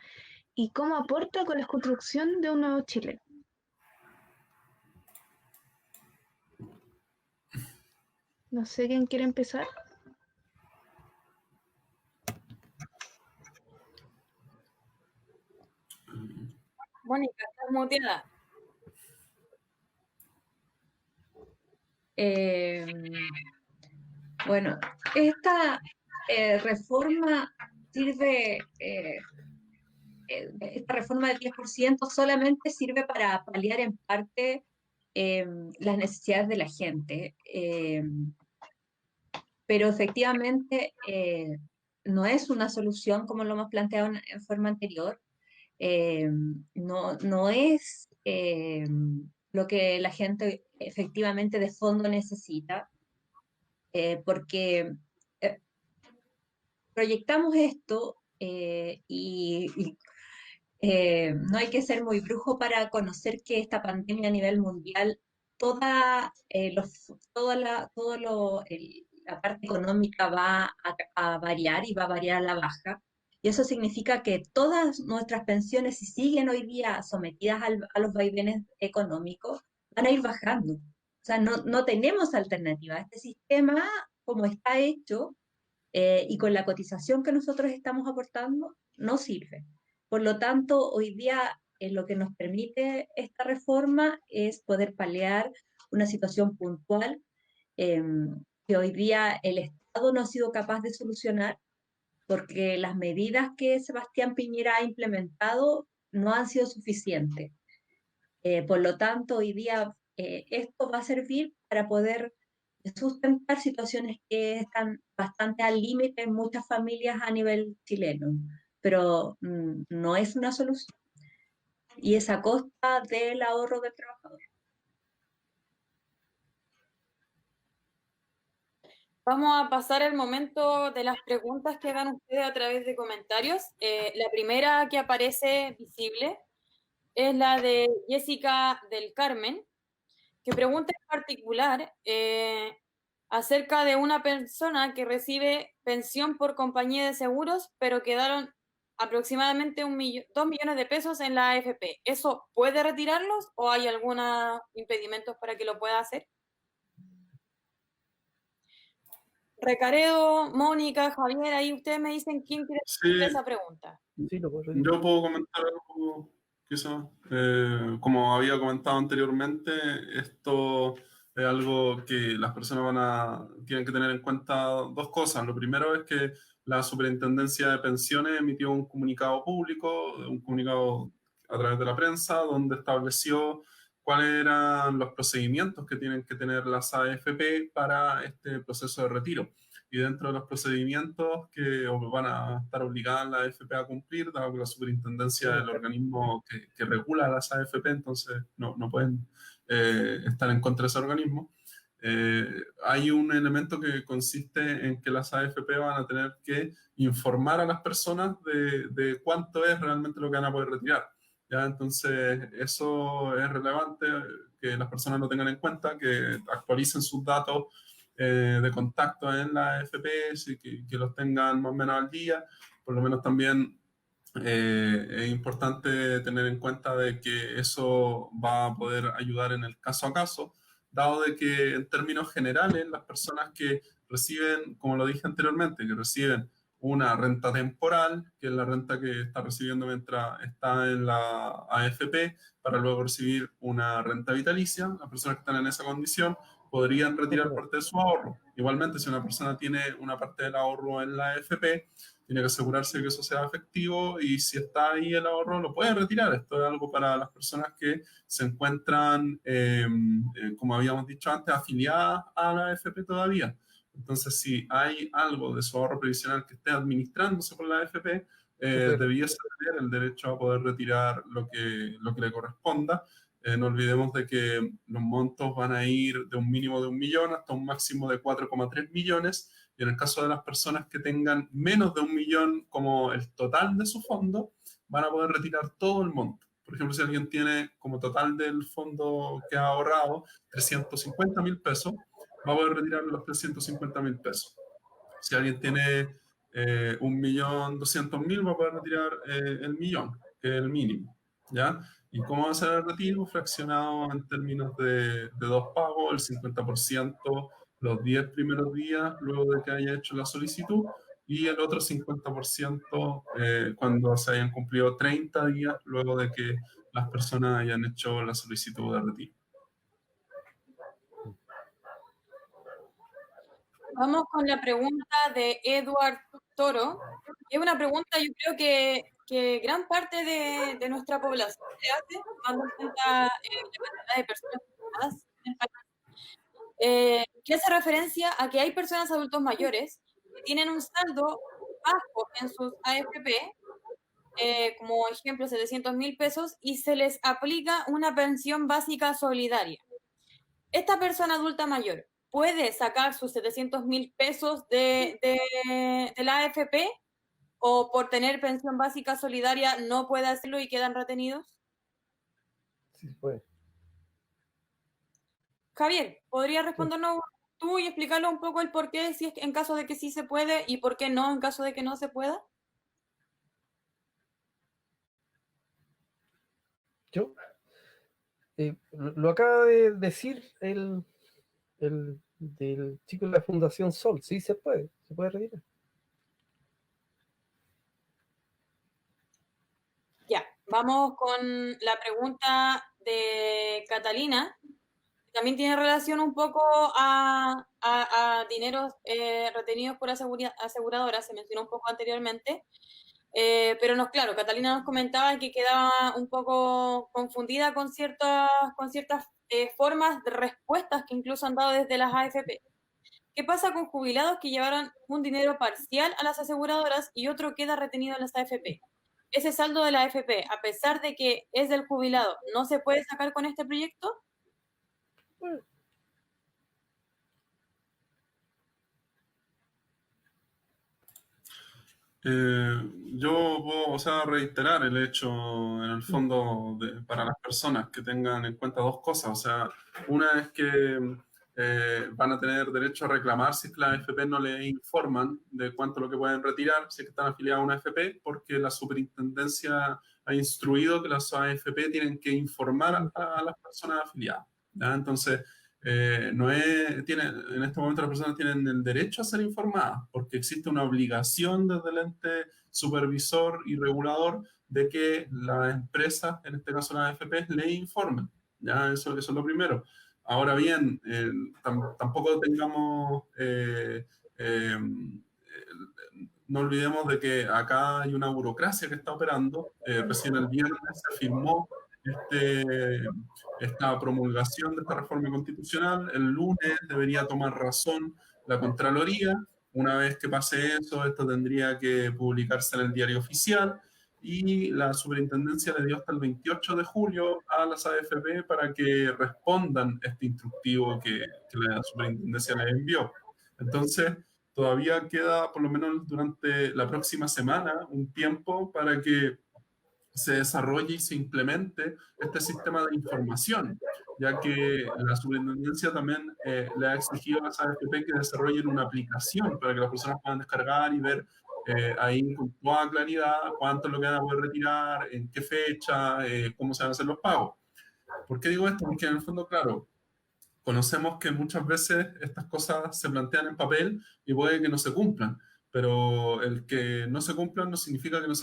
y cómo aporta con la construcción de un nuevo Chile? No sé quién quiere empezar. Mónica, estás muteada. Bueno, esta reforma sirve, esta reforma del 10% solamente sirve para paliar en parte las necesidades de la gente, pero efectivamente no es una solución como lo hemos planteado en forma anterior. No es lo que la gente efectivamente de fondo necesita, porque proyectamos esto y no hay que ser muy brujo para conocer que esta pandemia a nivel mundial, toda la parte económica va a variar y va a variar a la baja. Y eso significa que todas nuestras pensiones, si siguen hoy día sometidas a los vaivenes económicos, van a ir bajando. O sea, no tenemos alternativa. Este sistema, como está hecho, y con la cotización que nosotros estamos aportando, no sirve. Por lo tanto, hoy día lo que nos permite esta reforma es poder paliar una situación puntual que hoy día el Estado no ha sido capaz de solucionar porque las medidas que Sebastián Piñera ha implementado no han sido suficientes. Por lo tanto, hoy día esto va a servir para poder sustentar situaciones que están bastante al límite en muchas familias a nivel chileno, pero no es una solución. Y es a costa del ahorro del trabajador. Vamos a pasar el momento de las preguntas que hagan ustedes a través de comentarios. La primera que aparece visible es la de Jessica del Carmen, que pregunta en particular acerca de una persona que recibe pensión por compañía de seguros, pero quedaron aproximadamente 2 millones de pesos en la AFP. ¿Eso puede retirarlos o hay algunos impedimentos para que lo pueda hacer? Recaredo, Mónica, Javier, ahí ustedes me dicen quién quiere responder esa pregunta. Yo puedo comentar algo, quizás. Como había comentado anteriormente, esto es algo que las personas tienen que tener en cuenta dos cosas. Lo primero es que la Superintendencia de Pensiones emitió un comunicado público, un comunicado a través de la prensa, donde estableció cuáles eran los procedimientos que tienen que tener las AFP para este proceso de retiro. Y dentro de los procedimientos que van a estar obligadas las AFP a cumplir, dado que la superintendencia es el organismo que regula las AFP, entonces no pueden estar en contra de ese organismo. Hay un elemento que consiste en que las AFP van a tener que informar a las personas de cuánto es realmente lo que van a poder retirar. ¿Ya? Entonces, eso es relevante que las personas lo tengan en cuenta, que actualicen sus datos de contacto en la AFP, que los tengan más o menos al día. Por lo menos también es importante tener en cuenta de que eso va a poder ayudar en el caso a caso, dado de que en términos generales las personas que reciben, como lo dije anteriormente, que reciben una renta temporal, que es la renta que está recibiendo mientras está en la AFP, para luego recibir una renta vitalicia, las personas que están en esa condición podrían retirar parte de su ahorro. Igualmente, si una persona tiene una parte del ahorro en la AFP, tiene que asegurarse que eso sea efectivo y si está ahí el ahorro, lo puede retirar. Esto es algo para las personas que se encuentran, como habíamos dicho antes, afiliadas a la AFP todavía. Entonces, si hay algo de su ahorro previsional que esté administrándose por la AFP, debiese tener el derecho a poder retirar lo que le corresponda. No olvidemos de que los montos van a ir de un mínimo de 1 millón hasta un máximo de 4,3 millones. Y en el caso de las personas que tengan menos de 1 millón como el total de su fondo, van a poder retirar todo el monto. Por ejemplo, si alguien tiene como total del fondo que ha ahorrado 350.000 pesos, va a poder retirar los 350.000 pesos. Si alguien tiene 1.200.000, va a poder retirar el millón, que es el mínimo, ¿ya? ¿Y cómo va a ser el retiro? Fraccionado en términos de 2 pagos, el 50% los 10 primeros días luego de que haya hecho la solicitud y el otro 50% cuando se hayan cumplido 30 días luego de que las personas hayan hecho la solicitud de retiro. Vamos con la pregunta de Edward Toro. Es una pregunta, yo creo que gran parte de nuestra población se hace, tomando en cuenta la cantidad de personas afectadas en el país, que hace referencia a que hay personas adultos mayores que tienen un saldo bajo en sus AFP, como ejemplo 700.000 pesos, y se les aplica una pensión básica solidaria. Esta persona adulta mayor puede sacar sus 700.000 pesos de la AFP o por tener pensión básica solidaria no puede hacerlo y quedan retenidos. Sí, puede. Javier, ¿podrías respondernos tú y explicarnos un poco el por qué, si es en caso de que sí se puede y por qué no en caso de que no se pueda? Yo lo acaba de decir el del chico de la Fundación Sol. Sí, se puede retirar. Ya, vamos con la pregunta de Catalina. También tiene relación un poco a dineros retenidos por aseguradoras, se mencionó un poco anteriormente. Pero no, claro, Catalina nos comentaba que quedaba un poco confundida con ciertas formas de respuestas que incluso han dado desde las AFP. ¿Qué pasa con jubilados que llevaron un dinero parcial a las aseguradoras y otro queda retenido en las AFP? ¿Ese saldo de la AFP, a pesar de que es del jubilado, no se puede sacar con este proyecto? Yo puedo, reiterar el hecho, en el fondo, para las personas que tengan en cuenta dos cosas. O sea, una es que van a tener derecho a reclamar si es que las AFP no les informan de cuánto es lo que pueden retirar si es que están afiliados a una AFP, porque la superintendencia ha instruido que las AFP tienen que informar a las personas afiliadas, ¿ya? Entonces, en este momento las personas tienen el derecho a ser informadas, porque existe una obligación desde el ente supervisor y regulador de que las empresas, en este caso las AFP, le informen, ¿ya? Eso es lo primero. Ahora bien, tampoco tengamos, no olvidemos de que acá hay una burocracia que está operando. Recién el viernes se firmó esta promulgación de esta reforma constitucional. El lunes debería tomar razón la Contraloría. Una vez que pase eso, esto tendría que publicarse en el diario oficial. Y la superintendencia le dio hasta el 28 de julio a las AFP para que respondan este instructivo que la superintendencia les envió. Entonces, todavía queda, por lo menos durante la próxima semana, un tiempo para que se desarrolle y se implemente este sistema de información, ya que la superintendencia también le ha exigido a las AFP que desarrollen una aplicación para que las personas puedan descargar y ver ahí con toda claridad cuánto es lo que van a poder retirar, en qué fecha, cómo se van a hacer los pagos. ¿Por qué digo esto? Porque en el fondo, claro, conocemos que muchas veces estas cosas se plantean en papel y puede que no se cumplan, pero el que no se cumplan no significa que no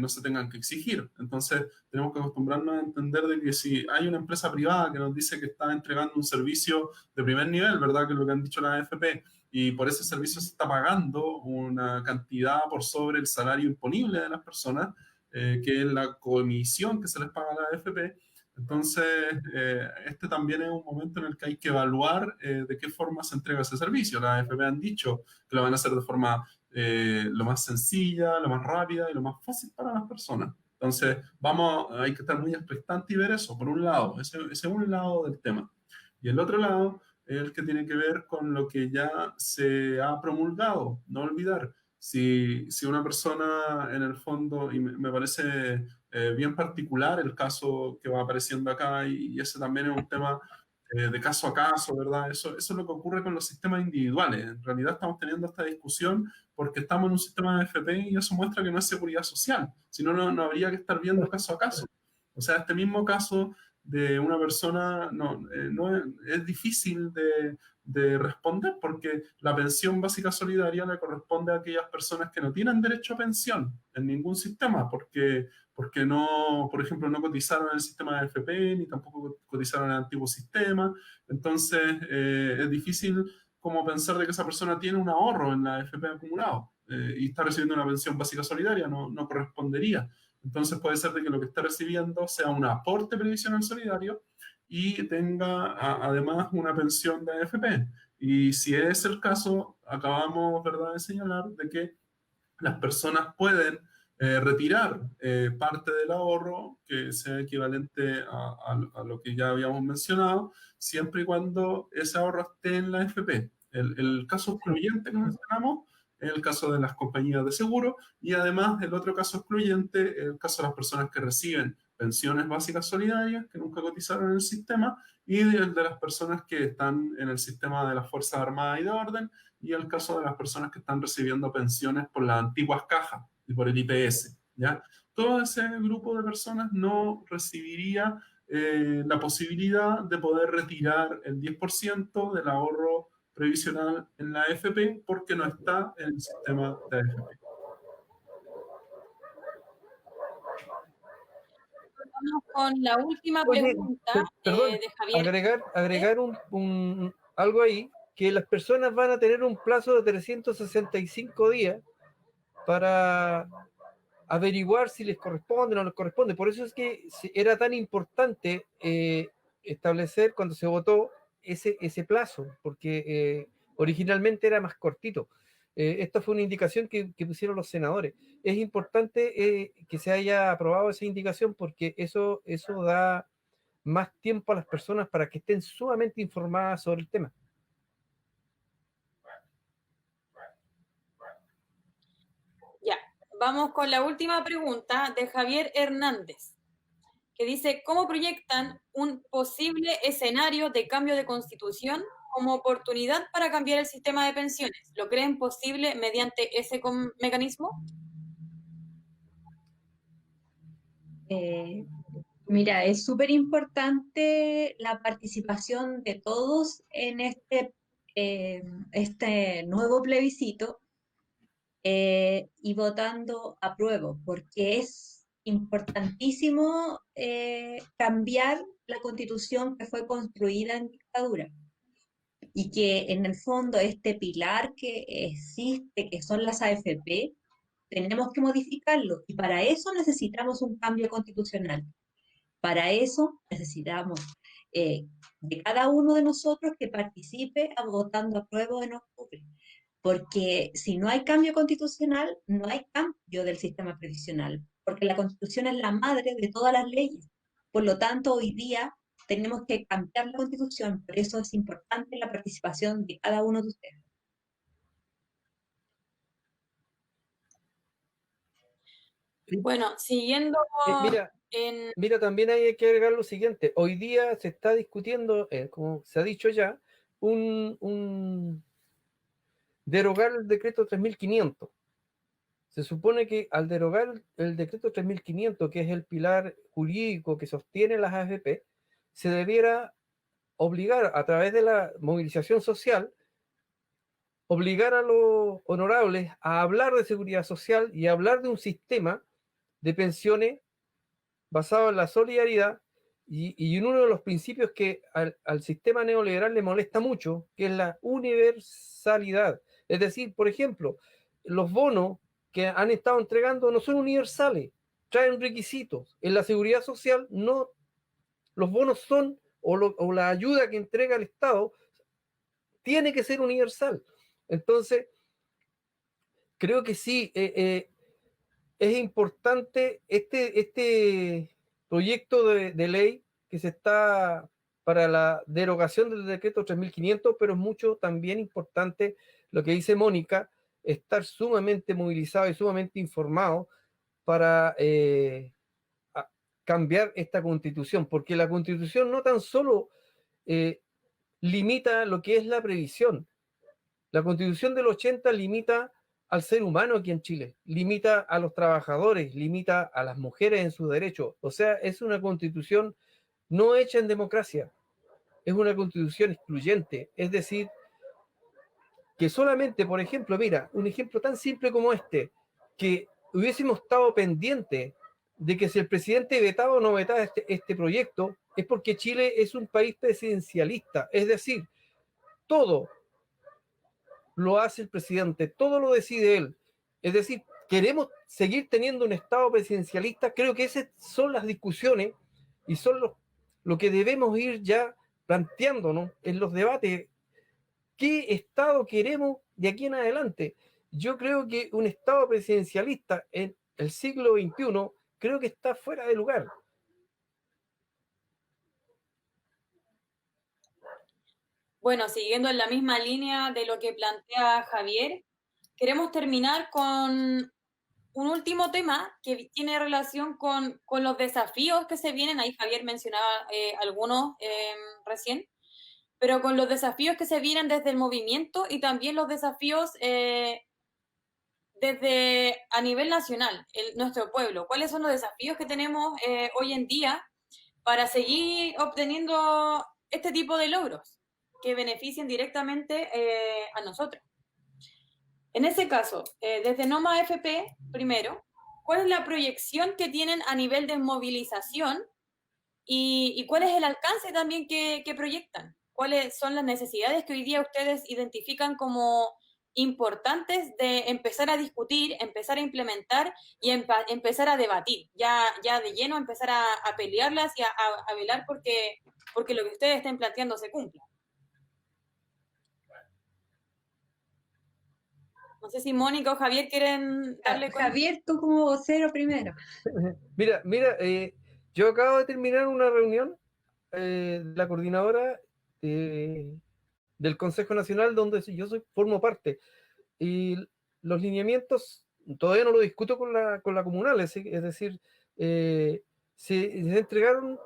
se tengan que exigir. Entonces, tenemos que acostumbrarnos a entender de que si hay una empresa privada que nos dice que está entregando un servicio de primer nivel, ¿verdad? Que es lo que han dicho las AFP, y por ese servicio se está pagando una cantidad por sobre el salario imponible de las personas, que es la comisión que se les paga a la AFP. Entonces, este también es un momento en el que hay que evaluar de qué forma se entrega ese servicio. Las AFP han dicho que lo van a hacer de forma lo más sencilla, lo más rápida y lo más fácil para las personas. Entonces, hay que estar muy expectantes y ver eso, por un lado. Ese es un lado del tema. Y el otro lado es el que tiene que ver con lo que ya se ha promulgado. No olvidar, si una persona en el fondo, y me parece bien particular el caso que va apareciendo acá, y ese también es un tema de caso a caso, ¿verdad? Eso es lo que ocurre con los sistemas individuales. En realidad estamos teniendo esta discusión porque estamos en un sistema de FP y eso muestra que no es seguridad social. Si no, no habría que estar viendo caso a caso. O sea, este mismo caso de una persona es difícil de responder porque la pensión básica solidaria le corresponde a aquellas personas que no tienen derecho a pensión en ningún sistema porque no, por ejemplo, no cotizaron en el sistema de FP ni tampoco cotizaron en el antiguo sistema. Entonces, es difícil como pensar de que esa persona tiene un ahorro en la FP acumulado y está recibiendo una pensión básica solidaria, no correspondería. Entonces puede ser de que lo que está recibiendo sea un aporte previsional solidario y tenga además una pensión de AFP. Y si es el caso, acabamos, ¿verdad?, de señalar de que las personas pueden retirar parte del ahorro que sea equivalente a lo que ya habíamos mencionado, siempre y cuando ese ahorro esté en la AFP. El caso excluyente que mencionamos es el caso de las compañías de seguro y además el otro caso excluyente es el caso de las personas que reciben pensiones básicas solidarias que nunca cotizaron en el sistema y el de las personas que están en el sistema de las Fuerzas Armadas y de Orden y el caso de las personas que están recibiendo pensiones por las antiguas cajas y por el IPS, ¿ya? Todo ese grupo de personas no recibiría la posibilidad de poder retirar el 10% del ahorro previsional en la AFP porque no está en el sistema de AFP. Vamos con la última pregunta de Javier. Agregar algo ahí, que las personas van a tener un plazo de 365 días para averiguar si les corresponde o no les corresponde. Por eso es que era tan importante establecer cuando se votó ese plazo, porque originalmente era más cortito. Esta fue una indicación que pusieron los senadores. Es importante que se haya aprobado esa indicación porque eso da más tiempo a las personas para que estén sumamente informadas sobre el tema. Ya, vamos con la última pregunta de Javier Hernández, que dice, ¿cómo proyectan un posible escenario de cambio de constitución como oportunidad para cambiar el sistema de pensiones. ¿Lo creen posible mediante ese mecanismo? Mira, es súper importante la participación de todos en este nuevo plebiscito y votando apruebo, porque es importantísimo cambiar la constitución que fue construida en dictadura y que en el fondo este pilar que existe, que son las AFP, tenemos que modificarlo y para eso necesitamos un cambio constitucional. Para eso necesitamos de cada uno de nosotros que participe votando apruebo en octubre. Porque si no hay cambio constitucional, no hay cambio del sistema previsional, porque la Constitución es la madre de todas las leyes. Por lo tanto, hoy día tenemos que cambiar la Constitución, por eso es importante la participación de cada uno de ustedes. Bueno, siguiendo Mira, también hay que agregar lo siguiente. Hoy día se está discutiendo, como se ha dicho ya, un derogar el decreto 3500. Se supone que al derogar el decreto 3500, que es el pilar jurídico que sostiene las AFP, se debiera obligar a través de la movilización social, obligar a los honorables a hablar de seguridad social y a hablar de un sistema de pensiones basado en la solidaridad y en uno de los principios que al sistema neoliberal le molesta mucho, que es la universalidad. Es decir, por ejemplo, los bonos que han estado entregando no son universales, traen requisitos. En la seguridad social no, los bonos son, o la ayuda que entrega el Estado tiene que ser universal. Entonces, creo que sí, es importante este proyecto de ley que se está para la derogación del decreto 3500, pero es mucho también importante lo que dice Mónica, estar sumamente movilizado y sumamente informado para cambiar esta constitución, porque la constitución no tan solo limita lo que es la previsión, la constitución del 80 limita al ser humano aquí en Chile, limita a los trabajadores, limita a las mujeres en sus derechos. O sea, es una constitución no hecha en democracia, es una constitución excluyente. Es decir, que solamente, por ejemplo, mira, un ejemplo tan simple como que hubiésemos estado pendientes de que si el presidente vetaba o no vetaba este proyecto, es porque Chile es un país presidencialista. Es decir, todo lo hace el presidente, todo lo decide él. Es decir, queremos seguir teniendo un Estado presidencialista. Creo que esas son las discusiones y son lo que debemos ir ya planteándonos en los debates. ¿Qué Estado queremos de aquí en adelante? Yo creo que un Estado presidencialista en el siglo XXI creo que está fuera de lugar. Bueno, siguiendo en la misma línea de lo que plantea Javier, queremos terminar con un último tema que tiene relación con los desafíos que se vienen. Ahí Javier mencionaba algunos recién, pero con los desafíos que se vienen desde el movimiento y también los desafíos desde a nivel nacional, nuestro pueblo. ¿Cuáles son los desafíos que tenemos hoy en día para seguir obteniendo este tipo de logros que beneficien directamente a nosotros? En ese caso, desde Noma AFP, primero, ¿cuál es la proyección que tienen a nivel de movilización y cuál es el alcance también que proyectan? ¿Cuáles son las necesidades que hoy día ustedes identifican como importantes de empezar a discutir, empezar a implementar y empezar a debatir? Ya de lleno empezar a pelearlas y a velar porque lo que ustedes estén planteando se cumpla. No sé si Mónica o Javier quieren darle cuenta. Javier, tú como vocero primero. Mira, yo acabo de terminar una reunión de la coordinadora del Consejo Nacional donde yo formo parte. Y los lineamientos todavía no lo discuto con la comunal, es decir, se entregaron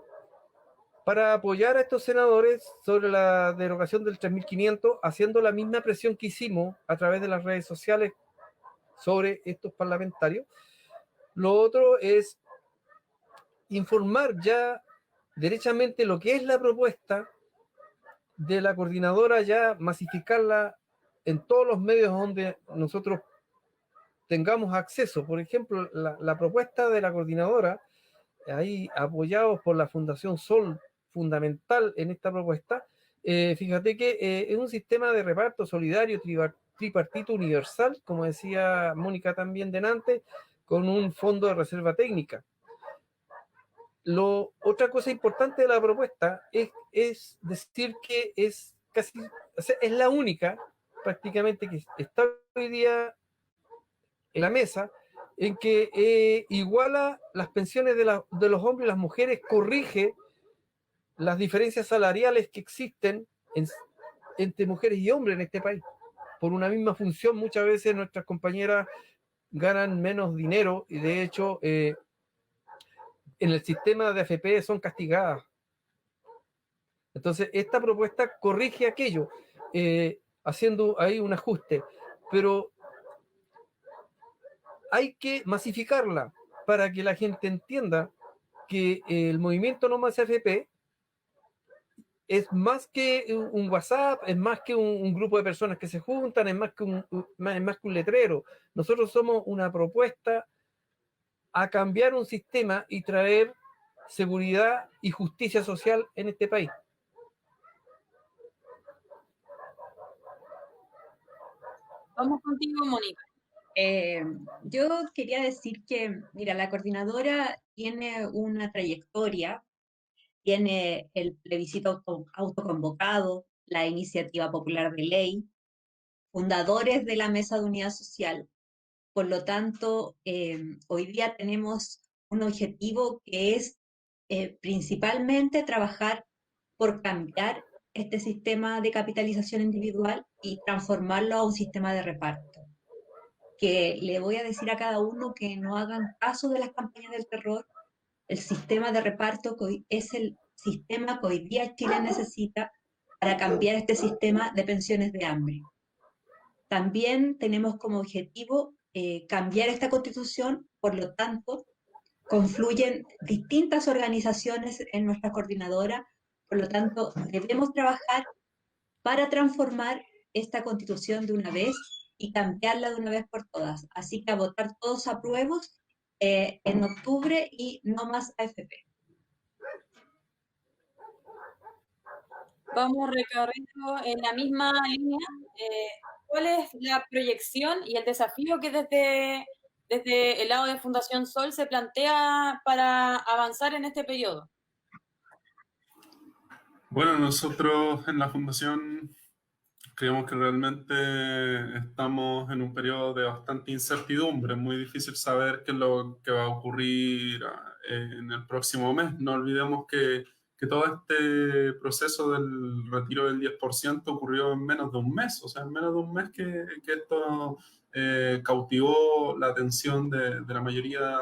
para apoyar a estos senadores sobre la derogación del 3.500, haciendo la misma presión que hicimos a través de las redes sociales sobre estos parlamentarios. Lo otro es informar ya derechamente lo que es la propuesta de la coordinadora, ya masificarla en todos los medios donde nosotros tengamos acceso. Por ejemplo, la propuesta de la coordinadora, ahí apoyados por la Fundación Sol, fundamental en esta propuesta, fíjate que es un sistema de reparto solidario tripartito universal, como decía Mónica también delante, con un fondo de reserva técnica. Otra cosa importante de la propuesta es decir que es casi, o sea, es la única prácticamente que está hoy día en la mesa en que iguala las pensiones de los hombres y las mujeres, corrige las diferencias salariales que existen entre mujeres y hombres en este país. Por una misma función, muchas veces nuestras compañeras ganan menos dinero y de hecho en el sistema de AFP son castigadas. Entonces, esta propuesta corrige aquello, haciendo ahí un ajuste, pero hay que masificarla para que la gente entienda que el movimiento No Más AFP es más que un WhatsApp, es más que un grupo de personas que se juntan, es más que un letrero. Nosotros somos una propuesta a cambiar un sistema y traer seguridad y justicia social en este país. Vamos contigo, Mónica. Yo quería decir que, mira, la coordinadora tiene una trayectoria, tiene el plebiscito autoconvocado, la iniciativa popular de ley, fundadores de la Mesa de Unidad Social. Por lo tanto, hoy día tenemos un objetivo que es principalmente trabajar por cambiar este sistema de capitalización individual y transformarlo a un sistema de reparto. Que le voy a decir a cada uno que no hagan caso de las campañas del terror. El sistema de reparto es el sistema que hoy día Chile necesita para cambiar este sistema de pensiones de hambre. También tenemos como objetivo cambiar esta constitución, por lo tanto, confluyen distintas organizaciones en nuestra coordinadora, por lo tanto, debemos trabajar para transformar esta constitución de una vez y cambiarla de una vez por todas. Así que a votar todos apruebos en octubre y No Más AFP. Vamos recorriendo en la misma línea. ¿Cuál es la proyección y el desafío que desde el lado de Fundación Sol se plantea para avanzar en este periodo? Bueno, nosotros en la Fundación creemos que realmente estamos en un periodo de bastante incertidumbre. Es muy difícil saber qué es lo que va a ocurrir en el próximo mes. No olvidemos que todo este proceso del retiro del 10% ocurrió en menos de un mes. O sea, en menos de un mes que esto cautivó la atención de la mayoría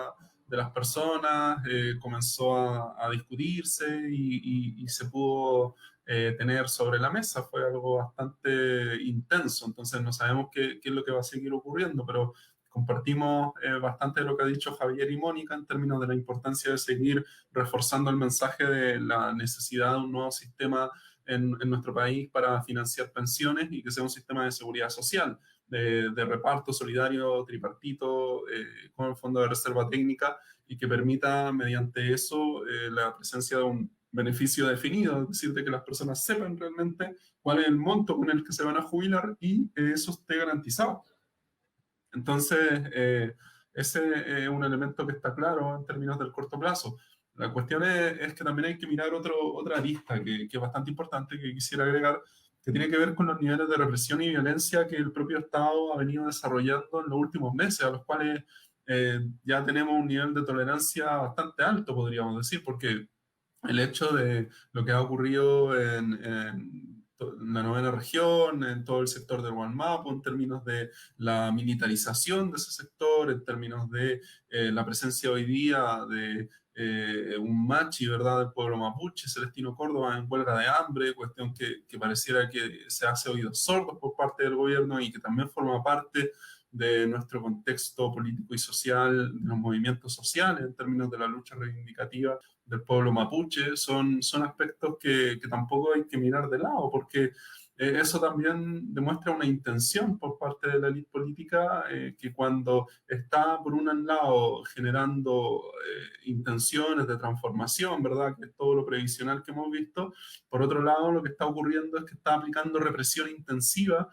de las personas, comenzó a discutirse y se pudo tener sobre la mesa. Fue algo bastante intenso, entonces no sabemos qué es lo que va a seguir ocurriendo, pero compartimos bastante de lo que ha dicho Javier y Mónica en términos de la importancia de seguir reforzando el mensaje de la necesidad de un nuevo sistema en nuestro país para financiar pensiones y que sea un sistema de seguridad social, de reparto solidario, tripartito, con el Fondo de Reserva Técnica y que permita mediante eso la presencia de un beneficio definido, es decir, de que las personas sepan realmente cuál es el monto con el que se van a jubilar y eso esté garantizado. Entonces, ese es un elemento que está claro en términos del corto plazo. La cuestión es que también hay que mirar otra arista que es bastante importante, que quisiera agregar, que tiene que ver con los niveles de represión y violencia que el propio Estado ha venido desarrollando en los últimos meses, a los cuales ya tenemos un nivel de tolerancia bastante alto, podríamos decir, porque el hecho de lo que ha ocurrido en la novena región, en todo el sector del Gualmapu, en términos de la militarización de ese sector, en términos de la presencia hoy día de un machi, ¿verdad?, del pueblo mapuche, Celestino Córdoba, en huelga de hambre, cuestión que pareciera que se hace oídos sordos por parte del gobierno y que también forma parte de nuestro contexto político y social, de los movimientos sociales en términos de la lucha reivindicativa del pueblo mapuche, son aspectos que tampoco hay que mirar de lado, porque eso también demuestra una intención por parte de la élite política que cuando está, por un lado, generando intenciones de transformación, ¿verdad?, que es todo lo previsional que hemos visto, por otro lado, lo que está ocurriendo es que está aplicando represión intensiva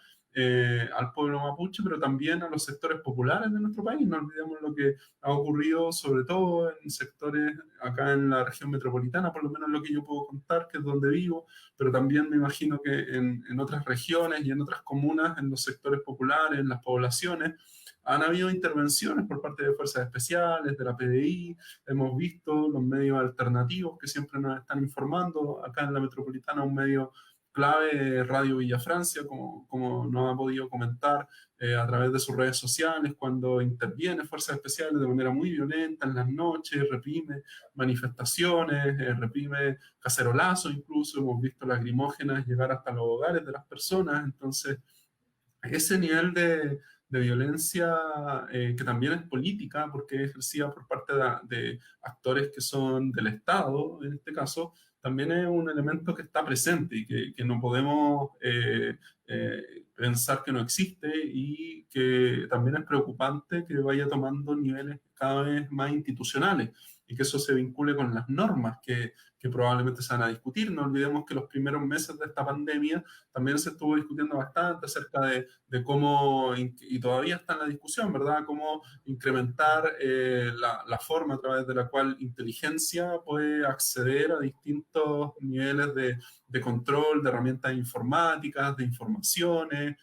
al pueblo mapuche, pero también a los sectores populares de nuestro país. No olvidemos lo que ha ocurrido, sobre todo en sectores acá en la región metropolitana, por lo menos lo que yo puedo contar, que es donde vivo, pero también me imagino que en otras regiones y en otras comunas, en los sectores populares, en las poblaciones, han habido intervenciones por parte de fuerzas especiales, de la PDI, hemos visto los medios alternativos que siempre nos están informando, acá en la metropolitana un medio clave, Radio Villa Francia, como nos ha podido comentar a través de sus redes sociales, cuando interviene fuerzas especiales de manera muy violenta en las noches, reprime manifestaciones, reprime cacerolazos, incluso hemos visto lacrimógenas llegar hasta los hogares de las personas. Entonces, ese nivel de violencia que también es política, porque es ejercida por parte de actores que son del Estado, en este caso, también es un elemento que está presente y que no podemos pensar que no existe, y que también es preocupante que vaya tomando niveles cada vez más institucionales y que eso se vincule con las normas que probablemente se van a discutir. No olvidemos que los primeros meses de esta pandemia también se estuvo discutiendo bastante acerca de cómo, y todavía está en la discusión, ¿verdad?, cómo incrementar la forma a través de la cual inteligencia puede acceder a distintos niveles de control, de herramientas informáticas, de informaciones.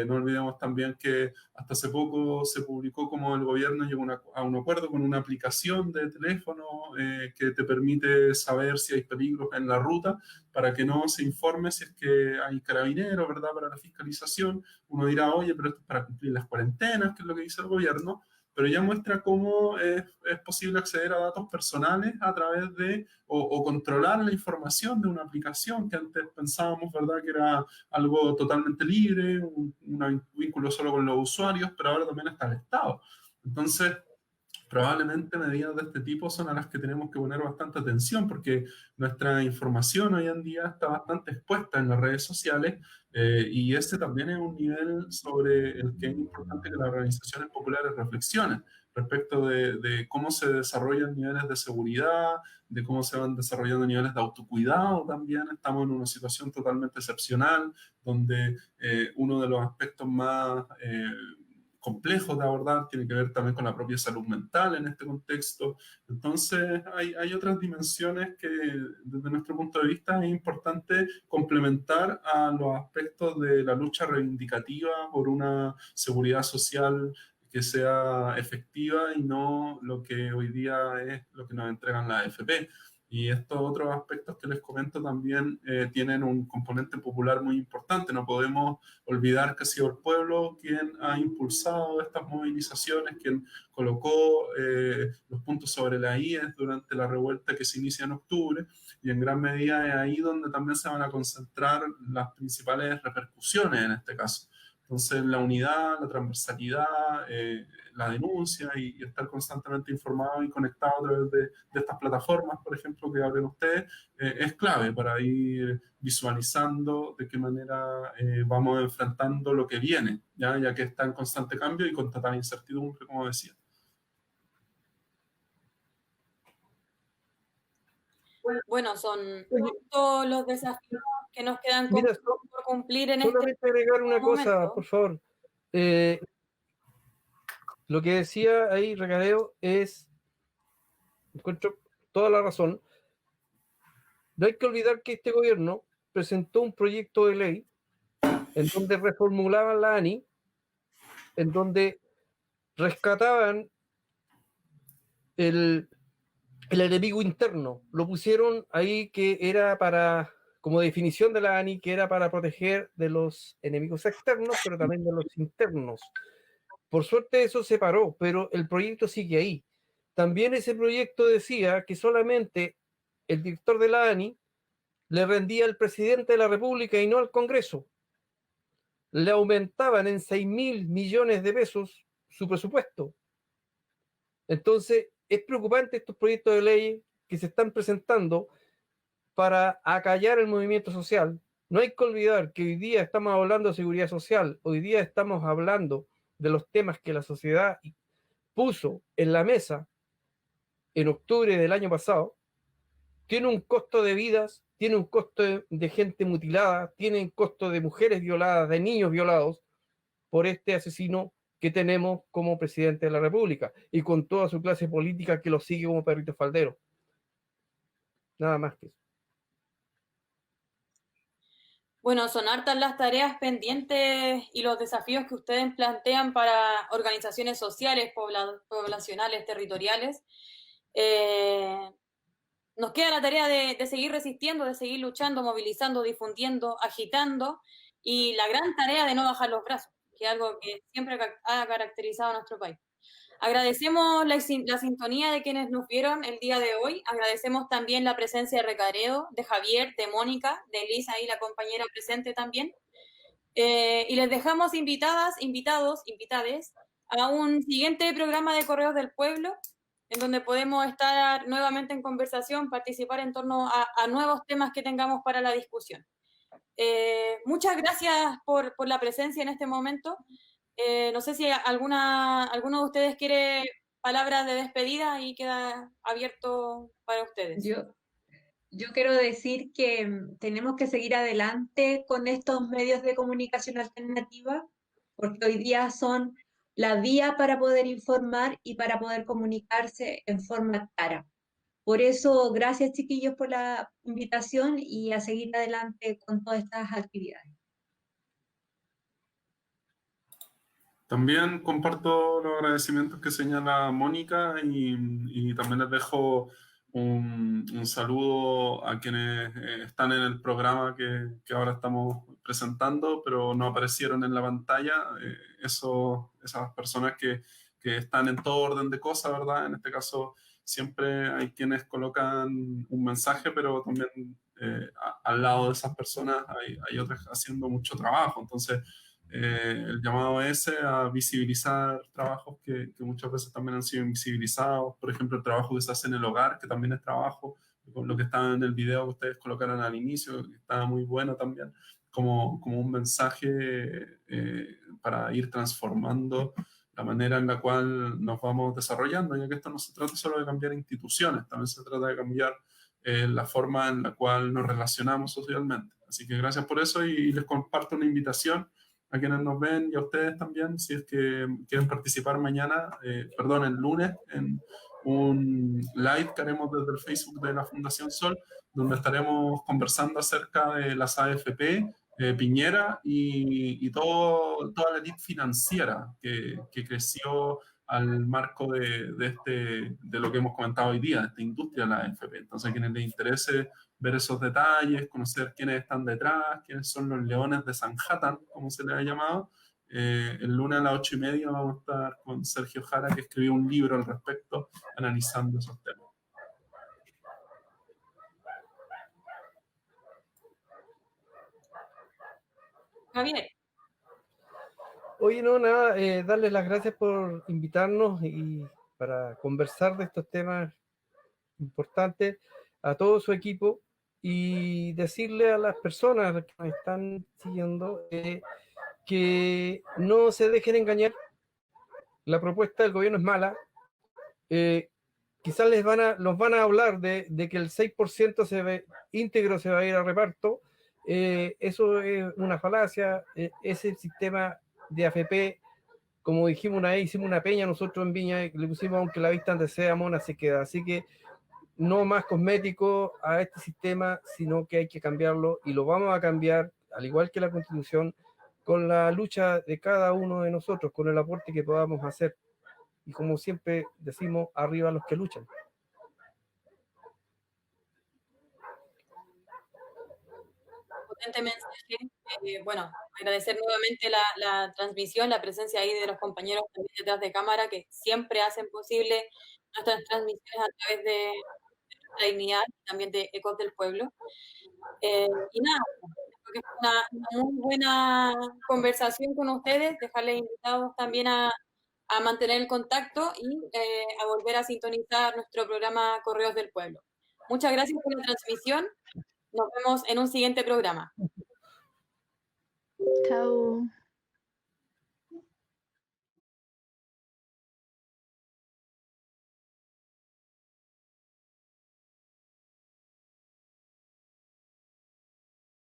No olvidemos también que hasta hace poco se publicó como el gobierno llegó a un acuerdo con una aplicación de teléfono que te permite saber si hay peligros en la ruta, para que no se informe si es que hay carabineros, ¿verdad?, para la fiscalización. Uno dirá, oye, pero esto es para cumplir las cuarentenas, que es lo que dice el gobierno, pero ya muestra cómo es posible acceder a datos personales a través de, o controlar la información de una aplicación que antes pensábamos, ¿verdad?, que era algo totalmente libre, un vínculo solo con los usuarios, pero ahora también está el Estado. Entonces, probablemente medidas de este tipo son a las que tenemos que poner bastante atención, porque nuestra información hoy en día está bastante expuesta en las redes sociales, y ese también es un nivel sobre el que es importante que las organizaciones populares reflexionen respecto de cómo se desarrollan niveles de seguridad, de cómo se van desarrollando niveles de autocuidado también. Estamos en una situación totalmente excepcional, donde uno de los aspectos más complejos de abordar tiene que ver también con la propia salud mental en este contexto. Entonces, hay otras dimensiones que desde nuestro punto de vista es importante complementar a los aspectos de la lucha reivindicativa por una seguridad social que sea efectiva y no lo que hoy día es lo que nos entregan las AFP. Y estos otros aspectos que les comento también tienen un componente popular muy importante. No podemos olvidar que ha sido el pueblo quien ha impulsado estas movilizaciones, quien colocó los puntos sobre las IES durante la revuelta que se inicia en octubre, y en gran medida es ahí donde también se van a concentrar las principales repercusiones en este caso. Entonces, la unidad, la transversalidad, la denuncia y estar constantemente informado y conectado a través de estas plataformas, por ejemplo, que abren ustedes, es clave para ir visualizando de qué manera vamos enfrentando lo que viene, ya que está en constante cambio y con total incertidumbre, como decía. Bueno, son todos los desafíos que nos quedan por cumplir en solamente agregar una cosa, por favor. Lo que decía ahí Recadeo encuentro toda la razón. No hay que olvidar que este gobierno presentó un proyecto de ley en donde reformulaban la ANI, en donde rescataban el enemigo interno. Lo pusieron ahí que era para como definición de la ANI, que era para proteger de los enemigos externos, pero también de los internos. Por suerte eso se paró, pero el proyecto sigue ahí. También ese proyecto decía que solamente el director de la ANI le rendía al presidente de la República y no al Congreso. Le aumentaban en 6.000 millones de pesos su presupuesto. Entonces, es preocupante estos proyectos de ley que se están presentando para acallar el movimiento social. No hay que olvidar que hoy día estamos hablando de seguridad social, hoy día estamos hablando de los temas que la sociedad puso en la mesa en octubre del año pasado. Tiene un costo de vidas, tiene un costo de gente mutilada, tiene un costo de mujeres violadas, de niños violados por este asesino que tenemos como presidente de la República y con toda su clase política que lo sigue como perrito faldero. Nada más que eso. Bueno, son hartas las tareas pendientes y los desafíos que ustedes plantean para organizaciones sociales, poblacionales, territoriales. Nos queda la tarea de seguir resistiendo, de seguir luchando, movilizando, difundiendo, agitando, y la gran tarea de no bajar los brazos, que es algo que siempre ha caracterizado a nuestro país. Agradecemos la sintonía de quienes nos vieron el día de hoy. Agradecemos también la presencia de Recaredo, de Javier, de Mónica, de Elisa y la compañera presente también. Y les dejamos invitados, invitades a un siguiente programa de Correos del Pueblo, en donde podemos estar nuevamente en conversación, participar en torno a nuevos temas que tengamos para la discusión. Muchas gracias por la presencia en este momento. No sé si alguno de ustedes quiere palabras de despedida y queda abierto para ustedes. Yo quiero decir que tenemos que seguir adelante con estos medios de comunicación alternativa, porque hoy día son la vía para poder informar y para poder comunicarse en forma clara. Por eso, gracias chiquillos por la invitación y a seguir adelante con todas estas actividades. También comparto los agradecimientos que señala Mónica y también les dejo un saludo a quienes están en el programa que ahora estamos presentando, pero no aparecieron en la pantalla. Esas personas que están en todo orden de cosas, ¿verdad? En este caso siempre hay quienes colocan un mensaje, pero también al lado de esas personas hay otras haciendo mucho trabajo. Entonces, el llamado ese a visibilizar trabajos que muchas veces también han sido invisibilizados, por ejemplo el trabajo que se hace en el hogar, que también es trabajo, con lo que está en el video que ustedes colocaron al inicio, que está muy bueno también, como un mensaje para ir transformando la manera en la cual nos vamos desarrollando, ya que esto no se trata solo de cambiar instituciones, también se trata de cambiar la forma en la cual nos relacionamos socialmente. Así que gracias por eso y les comparto una invitación a quienes nos ven y a ustedes también, si es que quieren participar el lunes, en un live que haremos desde el Facebook de la Fundación Sol, donde estaremos conversando acerca de las AFP, Piñera y toda la élite financiera que creció al marco de lo que hemos comentado hoy día, de esta industria de la AFP. Entonces, a quienes les interese ver esos detalles, conocer quiénes están detrás, quiénes son los leones de Sanhattan, como se les ha llamado. El lunes a las 8:30 vamos a estar con Sergio Jara, que escribió un libro al respecto, analizando esos temas. Javier. Oye, no, nada, darles las gracias por invitarnos y para conversar de estos temas importantes a todo su equipo y decirle a las personas que nos están siguiendo que no se dejen engañar. La propuesta del gobierno es mala. Quizás los van a hablar de que el 6% íntegro se va a ir a reparto. Eso es una falacia. Ese sistema de AFP, como dijimos una vez, hicimos una peña nosotros en Viña, le pusimos aunque la vista antes sea mona se queda. Así que no más cosmético a este sistema, sino que hay que cambiarlo y lo vamos a cambiar, al igual que la Constitución, con la lucha de cada uno de nosotros, con el aporte que podamos hacer. Y como siempre decimos, arriba los que luchan. potente mensaje. Bueno, agradecer nuevamente la transmisión, la presencia ahí de los compañeros también detrás de cámara que siempre hacen posible nuestras transmisiones a través de nuestra dignidad, también de Ecos del Pueblo. Y nada, creo que fue una muy buena conversación con ustedes, dejarles invitados también a mantener el contacto y a volver a sintonizar nuestro programa Correos del Pueblo. Muchas gracias por la transmisión. Nos vemos en un siguiente programa. Chao.